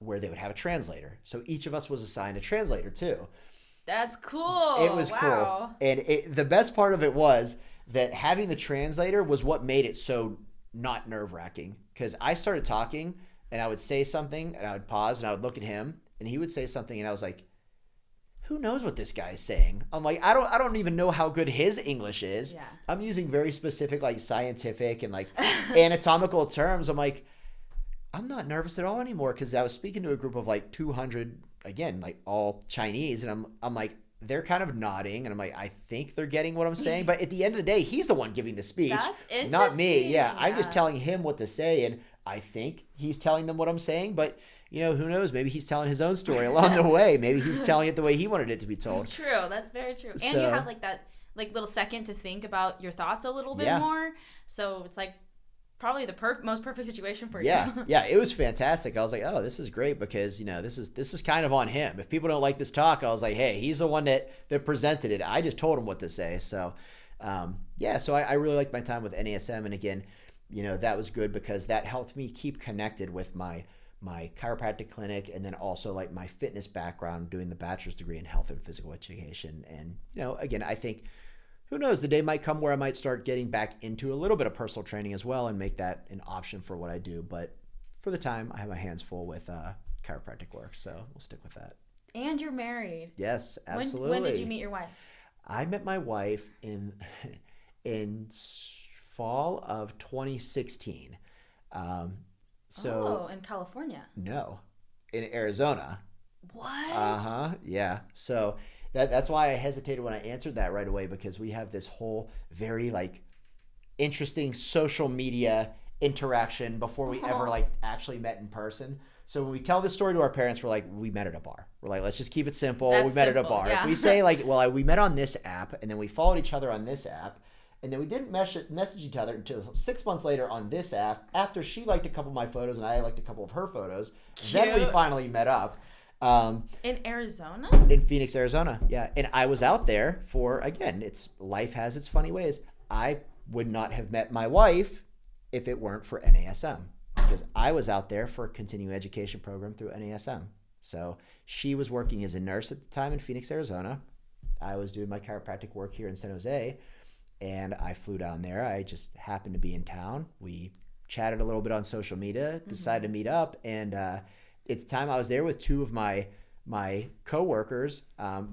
where they would have a translator. So each of us was assigned a translator too. That's cool. It was cool. And the best part of it was that having the translator was what made it so not nerve-wracking, because I started talking and I would say something and I would pause and I would look at him and he would say something and I was like, who knows what this guy is saying? I'm like, I don't even know how good his English is. Yeah. I'm using very specific, like scientific and like anatomical terms. I'm like, I'm not nervous at all anymore because I was speaking to a group of like 200, again, like all Chinese. And I'm like, they're kind of nodding. And I'm like, I think they're getting what I'm saying. But at the end of the day, he's the one giving the speech. That's interesting. Not me. Yeah. Yeah. I'm just telling him what to say. And I think he's telling them what I'm saying. But you know, who knows? Maybe he's telling his own story along the way. Maybe he's telling it the way he wanted it to be told. True. That's very true. And you have like that like little second to think about your thoughts a little bit more. So it's like probably the most perfect situation for you. Yeah. It was fantastic. I was like, oh, this is great because, you know, this is kind of on him. If people don't like this talk, I was like, hey, he's the one that presented it. I just told him what to say. So, so I really liked my time with NASM. And again, you know, that was good because that helped me keep connected with my chiropractic clinic and then also like my fitness background doing the bachelor's degree in health and physical education. And, you know, again, I think who knows, the day might come where I might start getting back into a little bit of personal training as well and make that an option for what I do. But for the time, I have my hands full with chiropractic work. So we'll stick with that. And you're married. Yes, absolutely. When did you meet your wife? I met my wife in fall of 2016. In California? No, in Arizona. What? Yeah. So that's why I hesitated when I answered that right away because we have this whole very like interesting social media interaction before we ever like actually met in person. So when we tell this story to our parents, we're like, we met at a bar. We're like, let's just keep it simple. We met at a bar. Yeah. If we say like, well, we met on this app and then we followed each other on this app. And then we didn't message each other until 6 months later on this app after she liked a couple of my photos and I liked a couple of her photos. Cute. Then we finally met up. In Arizona? In Phoenix, Arizona. Yeah. And I was out there for, again, life has its funny ways. I would not have met my wife if it weren't for NASM because I was out there for a continuing education program through NASM. So she was working as a nurse at the time in Phoenix, Arizona. I was doing my chiropractic work here in San Jose. And I flew down there. I just happened to be in town. We chatted a little bit on social media, decided to meet up. And at the time I was there with two of my coworkers,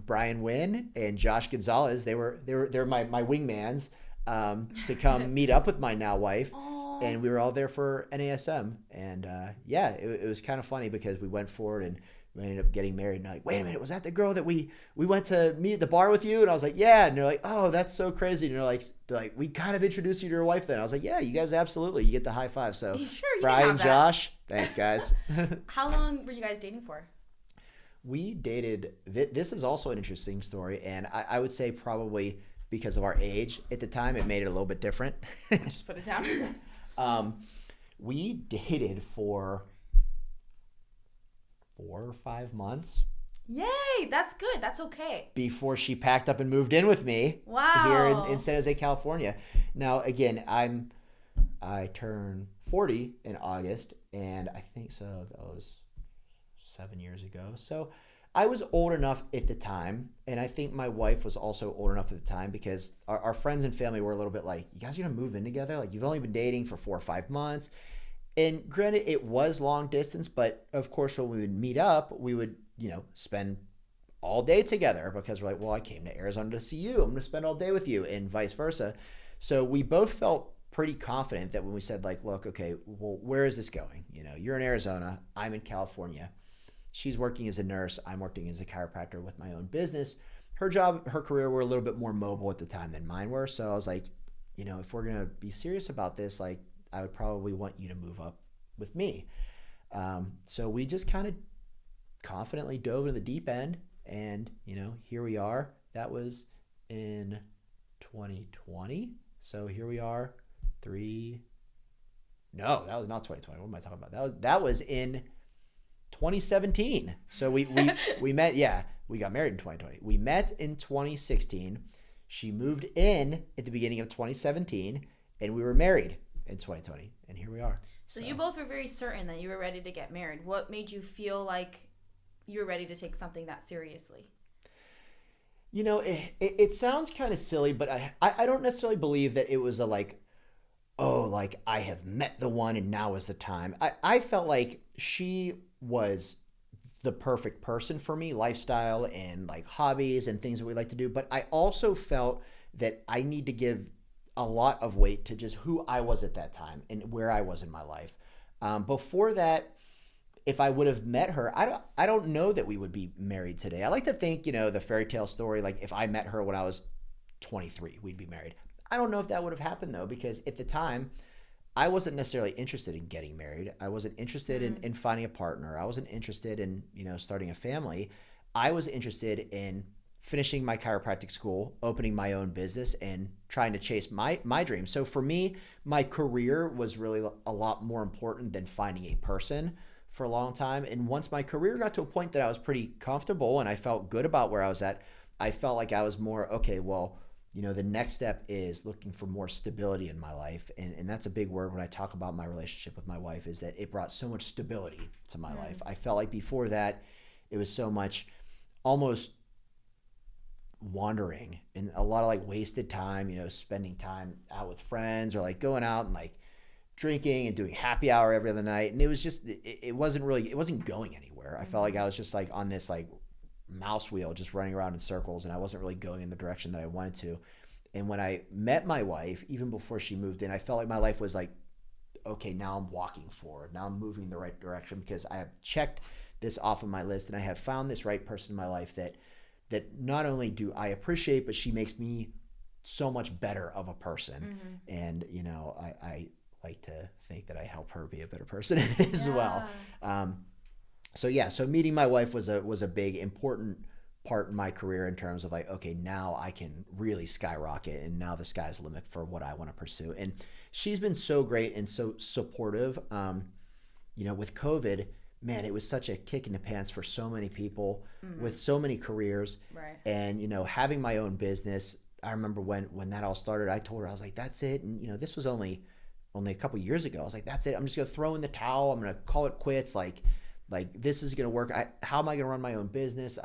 Brian Wynn and Josh Gonzalez. They're my wingmans to come meet up with my now wife. Aww. And we were all there for NASM. And it was kind of funny because we went forward and we ended up getting married. And they're like, wait a minute, was that the girl that we went to meet at the bar with you? And I was like, yeah. And they're like, oh, that's so crazy. And they're like, we kind of introduced you to your wife then. I was like, yeah, you guys absolutely. You get the high five. So sure, Brian, Josh, thanks guys. How long were you guys dating for? We dated, this is also an interesting story. And I would say probably because of our age at the time, it made it a little bit different. Just put it down. We dated for 4 or 5 months. Yay, that's good. That's okay. Before she packed up and moved in with me. Wow. Here in San Jose, California. Now, again, I turned 40 in August, and I think so that was 7 years ago. So I was old enough at the time, and I think my wife was also old enough at the time because our friends and family were a little bit like, you guys are going to move in together? Like, you've only been dating for 4 or 5 months. And granted, it was long distance, but of course, when we would meet up, we would, spend all day together because we're like, well, I came to Arizona to see you. I'm going to spend all day with you and vice versa. So we both felt pretty confident that when we said like, look, okay, well, where is this going? You're in Arizona. I'm in California. She's working as a nurse. I'm working as a chiropractor with my own business. Her job, her career were a little bit more mobile at the time than mine were. So I was like, if we're going to be serious about this, like, I would probably want you to move up with me. So we just kind of confidently dove into the deep end and, here we are. That was in 2020. So here we are no, that was not 2020. What am I talking about? That was in 2017. So we met, we got married in 2020. We met in 2016. She moved in at the beginning of 2017 and we were married in 2020, and here we are. So you both were very certain that you were ready to get married. What made you feel like you were ready to take something that seriously? It sounds kind of silly, but I don't necessarily believe that it was like I have met the one and now is the time. I felt like she was the perfect person for me, lifestyle and like hobbies and things that we like to do. But I also felt that I need to give a lot of weight to just who I was at that time and where I was in my life. Before that, if I would have met her, I don't know that we would be married today. I like to think, the fairy tale story, like if I met her when I was 23, we'd be married. I don't know if that would have happened though, because at the time I wasn't necessarily interested in getting married. I wasn't interested in finding a partner. I wasn't interested in, starting a family. I was interested in finishing my chiropractic school, opening my own business, and trying to chase my dream. So for me, my career was really a lot more important than finding a person for a long time. And once my career got to a point that I was pretty comfortable and I felt good about where I was at, I felt like I was more, okay, well, the next step is looking for more stability in my life. And that's a big word when I talk about my relationship with my wife, is that it brought so much stability to my life. I felt like before that, it was so much almost wandering and a lot of like wasted time, spending time out with friends or like going out and like drinking and doing happy hour every other night. And it was just, it wasn't going anywhere. I felt like I was just like on this like mouse wheel, just running around in circles, and I wasn't really going in the direction that I wanted to. And when I met my wife, even before she moved in, I felt like my life was like, okay, now I'm walking forward. Now I'm moving in the right direction because I have checked this off of my list and I have found this right person in my life that not only do I appreciate, but she makes me so much better of a person. And, I like to think that I help her be a better person as well. So meeting my wife was a big, important part in my career in terms of like, okay, now I can really skyrocket, and now the sky's the limit for what I want to pursue. And she's been so great and so supportive. With COVID, man, it was such a kick in the pants for so many people with so many careers. Right. And, having my own business, I remember when that all started, I told her, I was like, that's it. And, this was only a couple years ago. I was like, that's it. I'm just going to throw in the towel. I'm going to call it quits. Like this is going to work. How am I going to run my own business?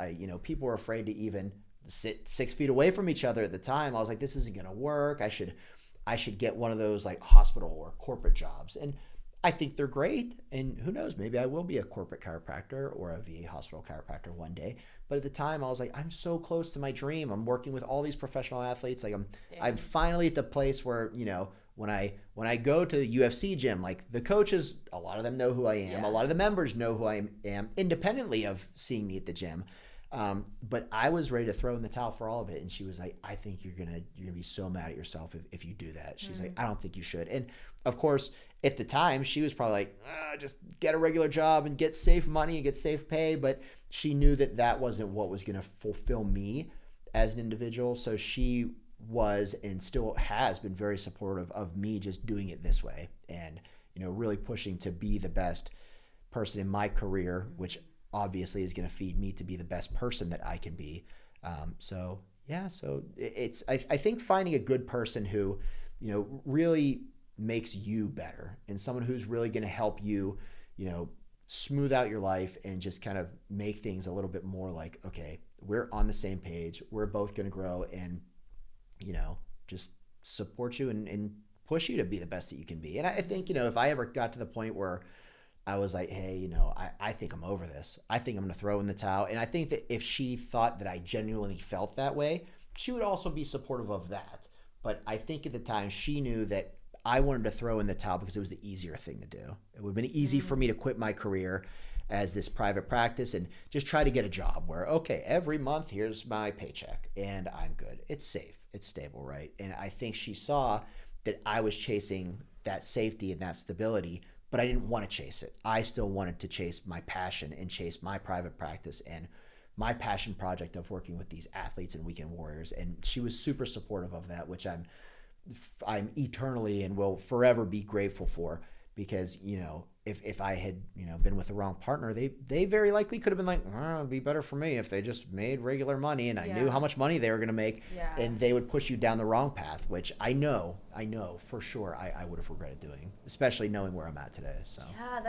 People were afraid to even sit 6 feet away from each other at the time. I was like, this isn't going to work. I should get one of those like hospital or corporate jobs. And I think they're great. And who knows, maybe I will be a corporate chiropractor or a VA hospital chiropractor one day. But at the time I was like, I'm so close to my dream. I'm working with all these professional athletes. Like I'm finally at the place where, when I go to the UFC gym, like the coaches, a lot of them know who I am. Yeah. A lot of the members know who I am independently of seeing me at the gym. But I was ready to throw in the towel for all of it. And she was like, I think you're gonna be so mad at yourself if you do that. She's like, I don't think you should. And of course, at the time, she was probably like, just get a regular job and get safe money and get safe pay. But she knew that wasn't what was gonna fulfill me as an individual. So she was and still has been very supportive of me just doing it this way, and really pushing to be the best person in my career, which obviously is going to feed me to be the best person that I can be. So it's I think finding a good person who really makes you better, and someone who's really going to help you smooth out your life and just kind of make things a little bit more like, okay, we're on the same page, we're both going to grow, and just support you and push you to be the best that you can be. And I think, if I ever got to the point where I was like, hey, I think I'm over this. I think I'm going to throw in the towel. And I think that if she thought that I genuinely felt that way, she would also be supportive of that. But I think at the time she knew that I wanted to throw in the towel because it was the easier thing to do. It would have been easy for me to quit my career as this private practice and just try to get a job where, okay, every month here's my paycheck and I'm good. It's safe. It's stable, right? And I think she saw that I was chasing that safety and that stability, but I didn't want to chase it. I still wanted to chase my passion and chase my private practice and my passion project of working with these athletes and weekend warriors. And she was super supportive of that, which I'm eternally and will forever be grateful for, because, if I had, been with the wrong partner, they very likely could have been like, it'd be better for me if they just made regular money and I knew how much money they were going to make, and they would push you down the wrong path, which I know for sure I would have regretted doing, especially knowing where I'm at today. So yeah,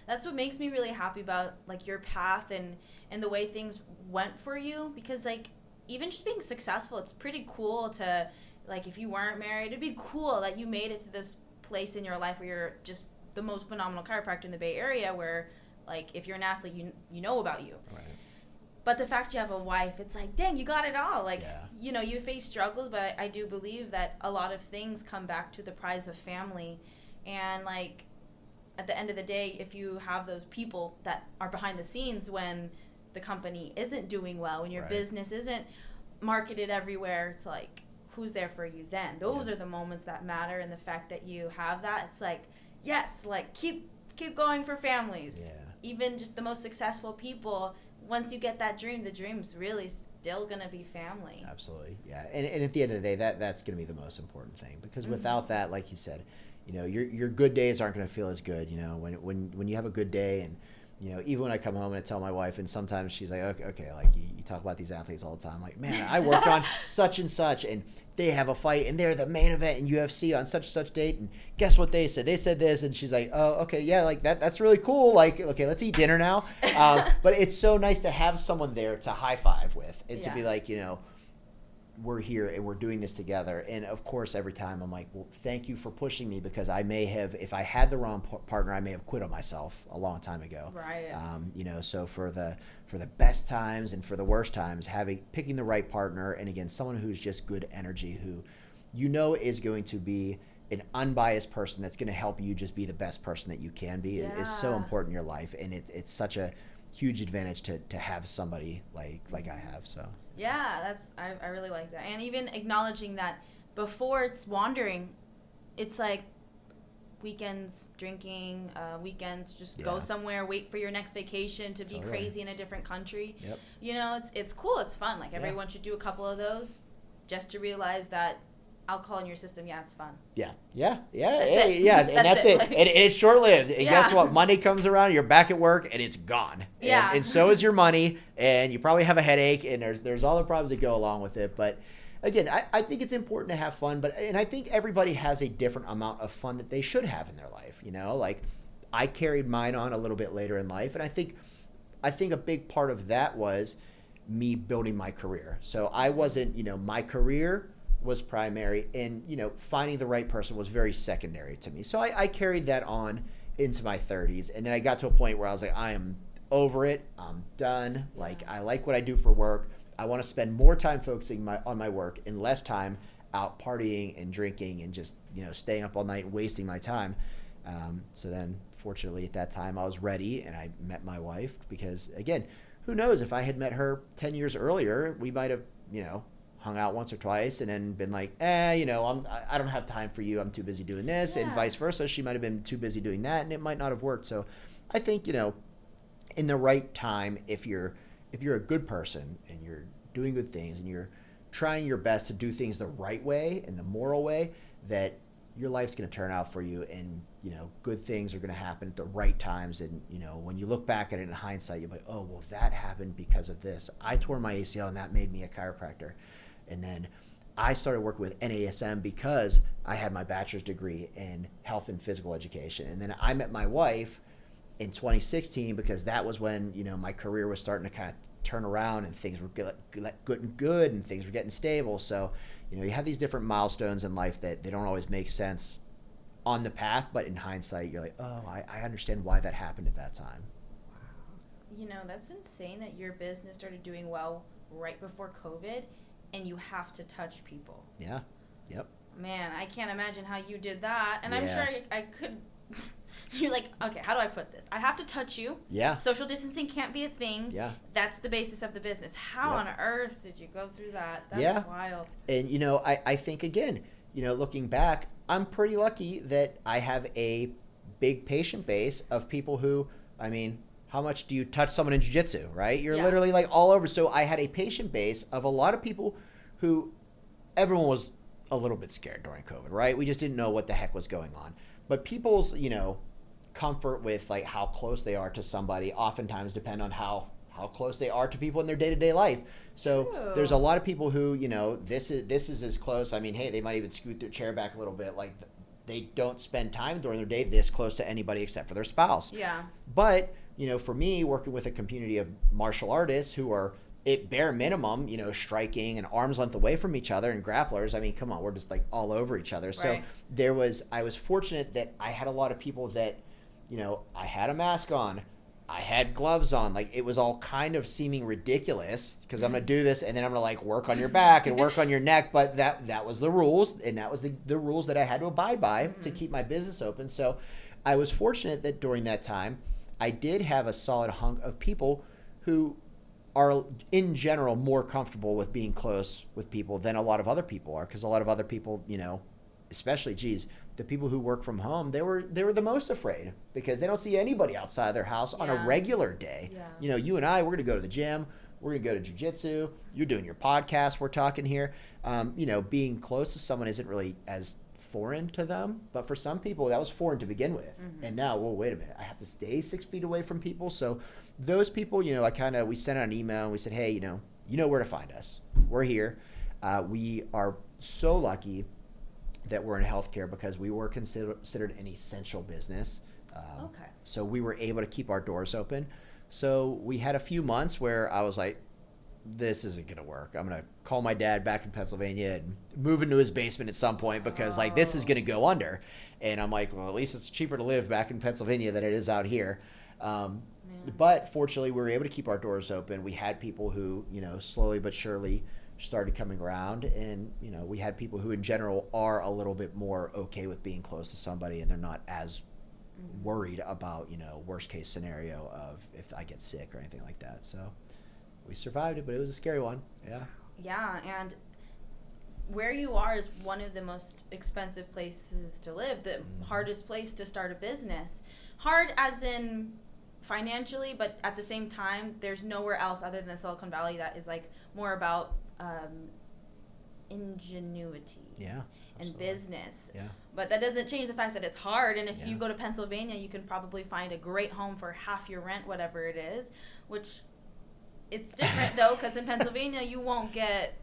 that's what makes me really happy about like your path and the way things went for you, because like even just being successful, it's pretty cool to, like, if you weren't married, it'd be cool that you made it to this place in your life where you're just the most phenomenal chiropractor in the Bay Area, where like if you're an athlete, you know about you. Right. But the fact you have a wife, it's like, dang, you got it all. Like, you know, you face struggles, but I do believe that a lot of things come back to the prize of family. And, like, at the end of the day, if you have those people that are behind the scenes when the company isn't doing well, when your business isn't marketed everywhere, it's like, who's there for you then? Those are the moments that matter. And the fact that you have that, it's like, yes, like, keep going for families. Yeah. Even just the most successful people, once you get that dream, the dream's really still going to be family. Absolutely. Yeah. And at the end of the day, that's going to be the most important thing, because without that, like you said, you know, your good days aren't going to feel as good, you know, when you have a good day. And, you know, even when I come home and I tell my wife, and sometimes she's like, okay, like you talk about these athletes all the time. Like, man, I worked on such and such, and they have a fight, and they're the main event in UFC on such and such date, and guess what they said? They said this, and she's like, oh, okay, yeah, like that's really cool. Like, okay, let's eat dinner now. But it's so nice to have someone there to high five with, and to be like, you know, we're here and we're doing this together. And of course, every time I'm like, well, thank you for pushing me, because I may have, if I had the wrong partner, I may have quit on myself a long time ago. Right. You know, so for the best times and for the worst times, picking the right partner, and again, someone who's just good energy, who you know is going to be an unbiased person that's going to help you just be the best person that you can be, is so important in your life. And it's such a huge advantage to have somebody like I have. So yeah, I really like that. And even acknowledging that before it's wandering, it's like weekends drinking, weekends just go somewhere, wait for your next vacation to be crazy in a different country. Yep. You know, it's cool, it's fun. Like everyone should do a couple of those just to realize that alcohol in your system, it's fun. Yeah. And that's it. And it's short-lived. And guess what? Monday comes around, you're back at work, and it's gone. Yeah. And so is your money, and you probably have a headache, and there's all the problems that go along with it. But again, I think it's important to have fun, and I think everybody has a different amount of fun that they should have in their life. You know, like I carried mine on a little bit later in life, and I think a big part of that was me building my career. So I wasn't, you know, my career was primary, and, you know, finding the right person was very secondary to me. So I carried that on into my 30s, and then I got to a point where I was like, I am over it. I'm done. Like, I like what I do for work. I want to spend more time focusing on my work and less time out partying and drinking and just, you know, staying up all night and wasting my time. So then, fortunately, at that time, I was ready, and I met my wife, because, again, who knows, if I had met her 10 years earlier, we might have, you know, hung out once or twice and then been like, you know, I don't have time for you. I'm too busy doing this, and vice versa. She might have been too busy doing that, and it might not have worked. So I think, you know, in the right time, if you're a good person and you're doing good things and you're trying your best to do things the right way and the moral way, that your life's going to turn out for you, and, you know, good things are going to happen at the right times. And, you know, when you look back at it in hindsight, you're like, oh, well, that happened because of this. I tore my ACL, and that made me a chiropractor. And then I started working with NASM because I had my bachelor's degree in health and physical education. And then I met my wife in 2016 because that was when, you know, my career was starting to kind of turn around, and things were good and things were getting stable. So, you know, you have these different milestones in life that they don't always make sense on the path, but in hindsight, you're like, oh, I understand why that happened at that time. Wow. You know, that's insane that your business started doing well right before COVID, and you have to touch people. Yeah. Yep. Man, I can't imagine how you did that. And I'm sure I could. You're like, okay, how do I put this? I have to touch you. Yeah. Social distancing can't be a thing. Yeah. That's the basis of the business. How on earth did you go through that? That's wild. And, you know, I think, again, you know, looking back, I'm pretty lucky that I have a big patient base of people who, I mean, how much do you touch someone in jiu-jitsu, right? You're literally like all over. So I had a patient base of a lot of people who, everyone was a little bit scared during COVID, right? We just didn't know what the heck was going on. But people's, you know, comfort with like how close they are to somebody oftentimes depend on how close they are to people in their day-to-day life. So there's a lot of people who, you know, this is as close. I mean, hey, they might even scoot their chair back a little bit. Like, they don't spend time during their day this close to anybody except for their spouse. Yeah. But, you know, for me, working with a community of martial artists who are at bare minimum, you know, striking and arm's length away from each other, and grapplers, I mean, come on, we're just like all over each other. So I was fortunate that I had a lot of people that, you know, I had a mask on, I had gloves on, like it was all kind of seeming ridiculous because I'm going to do this and then I'm going to like work on your back and work on your neck. But that was the rules, and that was the rules that I had to abide by to keep my business open. So I was fortunate that during that time, I did have a solid hunk of people who are in general more comfortable with being close with people than a lot of other people are, because a lot of other people, you know, especially, the people who work from home, they were the most afraid because they don't see anybody outside their house on a regular day. Yeah. You know, you and I, we're going to go to the gym, we're going to go to jiu-jitsu, you're doing your podcast, we're talking here. You know, being close to someone isn't really as foreign to them, but for some people that was foreign to begin with. And now, well, wait a minute, I have to stay 6 feet away from people. So those people, you know, we sent out an email and we said, hey, you know where to find us. We're here. We are so lucky that we're in healthcare because we were considered an essential business. So we were able to keep our doors open. So we had a few months where I was like, this isn't going to work. I'm going to call my dad back in Pennsylvania and move into his basement at some point because like this is going to go under. And I'm like, well, at least it's cheaper to live back in Pennsylvania than it is out here. But fortunately, we were able to keep our doors open. We had people who, you know, slowly but surely started coming around, and you know, we had people who in general are a little bit more okay with being close to somebody, and they're not as worried about, you know, worst case scenario of if I get sick or anything like that. So we survived it, but it was a scary one. Yeah, and where you are is one of the most expensive places to live, the hardest place to start a business. Hard as in financially, but at the same time, there's nowhere else other than Silicon Valley that is like more about ingenuity and business. But that doesn't change the fact that it's hard, and if you go to Pennsylvania, you can probably find a great home for half your rent, whatever it is, which it's different though, because in Pennsylvania you won't get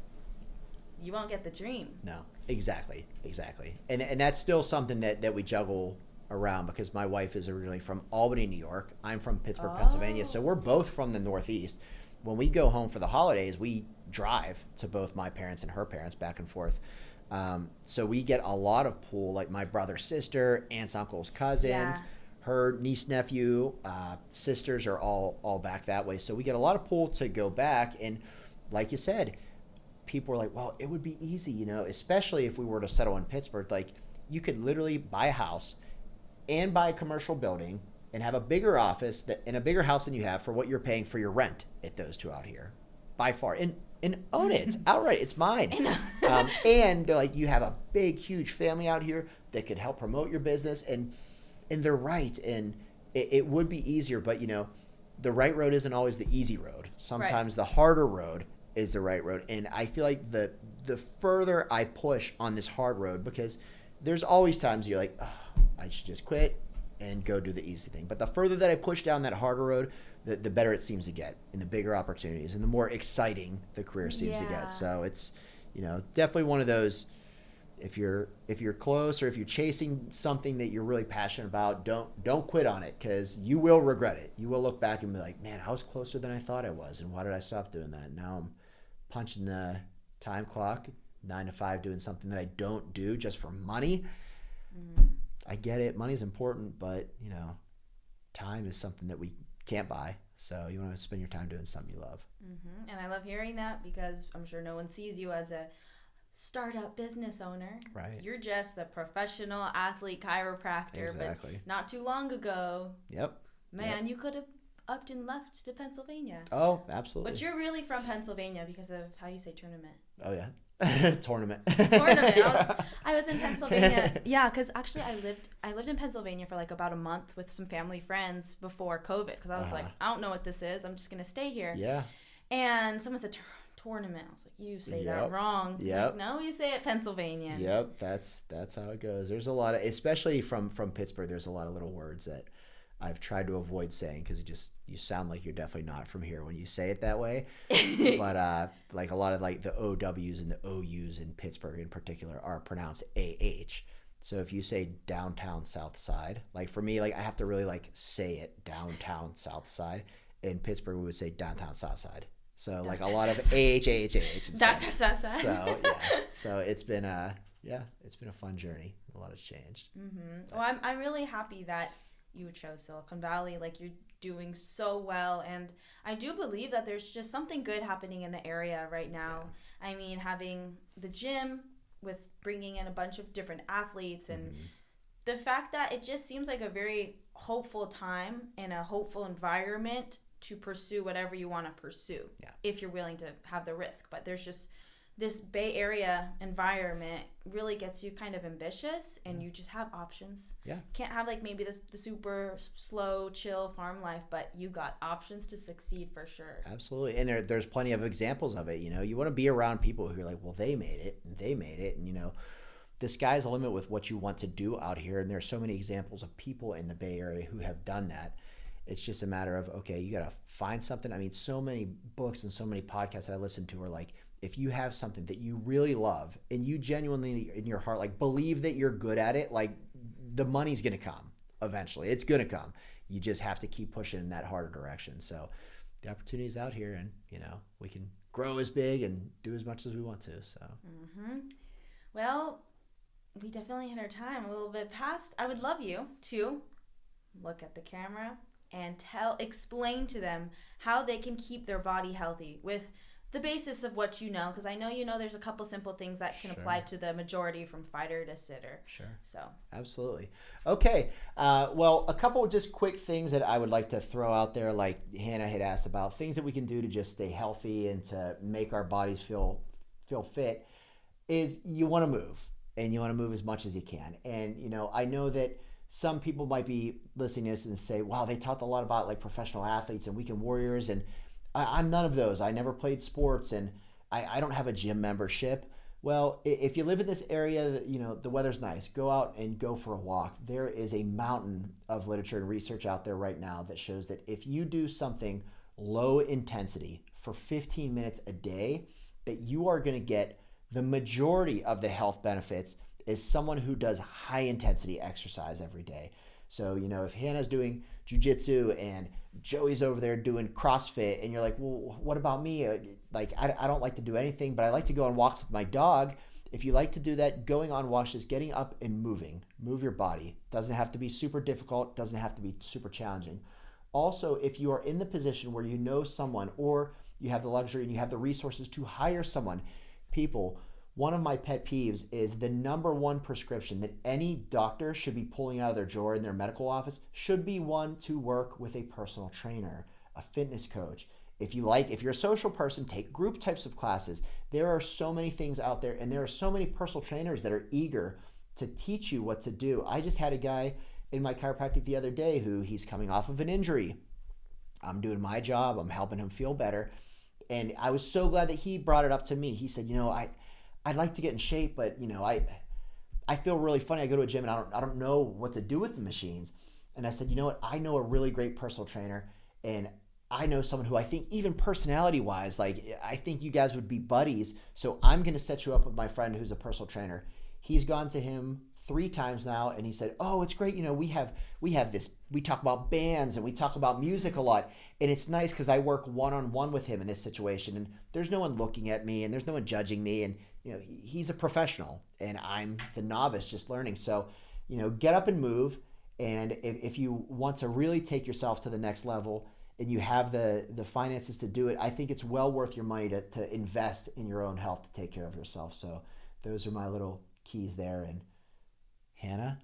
the dream. No, exactly. And that's still something that we juggle around, because my wife is originally from Albany, New York. I'm from Pittsburgh, Pennsylvania, so we're both from the Northeast. When we go home for the holidays, we drive to both my parents and her parents back and forth. So we get a lot of pull, like my brother, sister, aunts, uncles, cousins, her niece, nephew, sisters are all back that way. So we get a lot of pull to go back. And like you said, people are like, well, it would be easy, you know, especially if we were to settle in Pittsburgh. Like, you could literally buy a house and buy a commercial building and have a bigger office in a bigger house than you have for what you're paying for your rent at those two out here, by far. And own it. It's outright. It's mine. And they're like, you have a big, huge family out here that could help promote your business. And they're right. And it would be easier, but you know, the right road isn't always the easy road. Sometimes the harder road is the right road. And I feel like the further I push on this hard road, because there's always times you're like, oh, I should just quit and go do the easy thing. But the further that I push down that harder road, the better it seems to get, and the bigger opportunities, and the more exciting the career seems to get. So it's, you know, definitely one of those, if you're close, or if you're chasing something that you're really passionate about, don't quit on it, because you will regret it. You will look back and be like, man, I was closer than I thought I was, and why did I stop doing that? Now I'm punching the time clock 9 to 5 doing something that I don't do just for money. I get it, money's important, but you know, time is something that we can't buy. So you want to spend your time doing something you love. And I love hearing that, because I'm sure no one sees you as a startup business owner. Right. You're just the professional athlete chiropractor. Exactly. But not too long ago, Yep. you could have upped and left to Pennsylvania. Oh, absolutely. But you're really from Pennsylvania because of how you say tournament. Oh yeah. Tournament. I was in Pennsylvania. Yeah, because actually I lived in Pennsylvania for like about a month with some family friends before COVID, because I was like, I don't know what this is. I'm just gonna stay here. Yeah. And someone said tournament. I was like, you say that wrong. Yep. Like, no, you say it Pennsylvania. Yep. That's how it goes. There's a lot of, especially from Pittsburgh, there's a lot of little words that I've tried to avoid saying, because you sound like you're definitely not from here when you say it that way. But like a lot of like the OWs and the OUs in Pittsburgh in particular are pronounced AH. So if you say downtown South Side, like for me, like I have to really like say it downtown South Side. In Pittsburgh, we would say downtown South Side. So like a lot of AH. That's So yeah, so it's been it's been a fun journey. A lot has changed. Mm-hmm. Well, I'm really happy that you chose Silicon Valley. Like, you're doing so well, and I do believe that there's just something good happening in the area right now. Yeah. I mean, having the gym with bringing in a bunch of different athletes, and the fact that it just seems like a very hopeful time and a hopeful environment to pursue whatever you want to pursue, if you're willing to have the risk. But there's just this Bay Area environment really gets you kind of ambitious, and you just have options. Yeah. Can't have like maybe the super slow, chill farm life, but you got options to succeed for sure. Absolutely. And there's plenty of examples of it. You know, you want to be around people who are like, well, they made it, and they made it. And, you know, the sky's the limit with what you want to do out here. And there's so many examples of people in the Bay Area who have done that. It's just a matter of, okay, you got to find something. I mean, so many books and so many podcasts that I listen to are like, if you have something that you really love and you genuinely in your heart, like, believe that you're good at it, like, the money's going to come eventually. It's going to come. You just have to keep pushing in that harder direction. So the opportunity's out here, and, you know, we can grow as big and do as much as we want to. So, Well, we definitely hit our time a little bit past. I would love you to look at the camera and explain to them how they can keep their body healthy with the basis of what you know, because I know you know there's a couple simple things that can apply to the majority from fighter to sitter. Sure. So. Absolutely. Okay. Well, a couple of just quick things that I would like to throw out there, like Hannah had asked about, things that we can do to just stay healthy and to make our bodies feel fit, is you want to move, and you want to move as much as you can. And, you know, I know that some people might be listening to this and say, wow, they talked a lot about like professional athletes and weekend warriors, and I'm none of those. I never played sports, and I don't have a gym membership. Well, if you live in this area, you know, the weather's nice. Go out and go for a walk. There is a mountain of literature and research out there right now that shows that if you do something low intensity for 15 minutes a day, that you are going to get the majority of the health benefits as someone who does high intensity exercise every day. So, you know, if Hannah's doing jiu-jitsu and Joey's over there doing CrossFit, and you're like, well, what about me? Like, I don't like to do anything, but I like to go on walks with my dog. If you like to do that, going on walks is getting up and moving. Move your body. Doesn't have to be super difficult. Doesn't have to be super challenging. Also, if you are in the position where you know someone, or you have the luxury and you have the resources to hire someone, people, one of my pet peeves is the number one prescription that any doctor should be pulling out of their drawer in their medical office should be one to work with a personal trainer, a fitness coach. If you're a social person, take group types of classes. There are so many things out there, and there are so many personal trainers that are eager to teach you what to do. I just had a guy in my chiropractic the other day who he's coming off of an injury. I'm doing my job. I'm helping him feel better. And I was so glad that he brought it up to me. He said, you know, I'd like to get in shape, but, you know, I feel really funny. I go to a gym and I don't know what to do with the machines. And I said, you know what? I know a really great personal trainer, and I know someone who I think, even personality wise, like, I think you guys would be buddies. So I'm going to set you up with my friend who's a personal trainer. He's gone to him 3 times now, and he said, oh, it's great. You know, we have this, we talk about bands and we talk about music a lot. And it's nice because I work one-on-one with him in this situation, and there's no one looking at me and there's no one judging me. And, you know, he's a professional and I'm the novice just learning. So, you know, get up and move. And if you want to really take yourself to the next level and you have the finances to do it, I think it's well worth your money to invest in your own health, to take care of yourself. So those are my little keys there. And Hannah,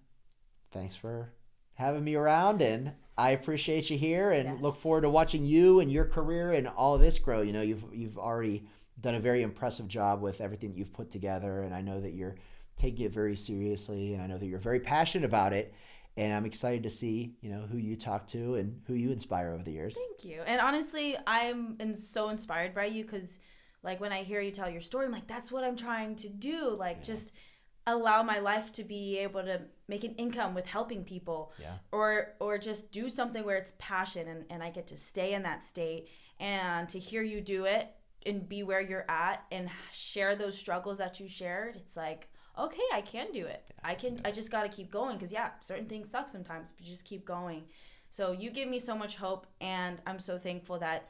thanks for having me around, and I appreciate you here, and look forward to watching you and your career and all of this grow. You know, you've already done a very impressive job with everything that you've put together, and I know that you're taking it very seriously, and I know that you're very passionate about it, and I'm excited to see, you know, who you talk to and who you inspire over the years. Thank you. And honestly, I'm so inspired by you, because like when I hear you tell your story, I'm like, that's what I'm trying to do. Like, just allow my life to be able to make an income with helping people, or just do something where it's passion, and I get to stay in that state, and to hear you do it and be where you're at and share those struggles that you shared. It's like, okay, I can do it. I just got to keep going, because certain things suck sometimes, but you just keep going. So you give me so much hope, and I'm so thankful that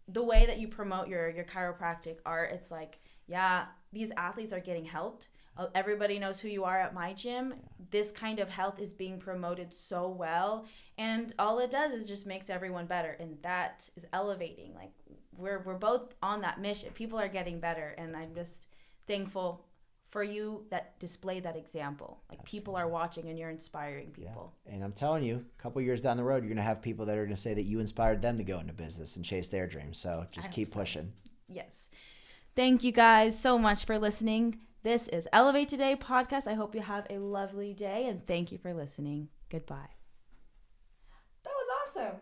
the way that you promote your chiropractic art, it's like, yeah, these athletes are getting helped. Everybody knows who you are at my gym. This kind of health is being promoted so well, and all it does is just makes everyone better, and that is elevating. Like we're both on that mission. People are getting better, and I'm just thankful for you that display that example. Like Absolutely. People are watching, and you're inspiring people. Yeah. And I'm telling you, a couple years down the road, you're going to have people that are going to say that you inspired them to go into business and chase their dreams. So just keep pushing. Yes. Thank you guys so much for listening. This is Elevate Today podcast. I hope you have a lovely day, and thank you for listening. Goodbye. That was awesome.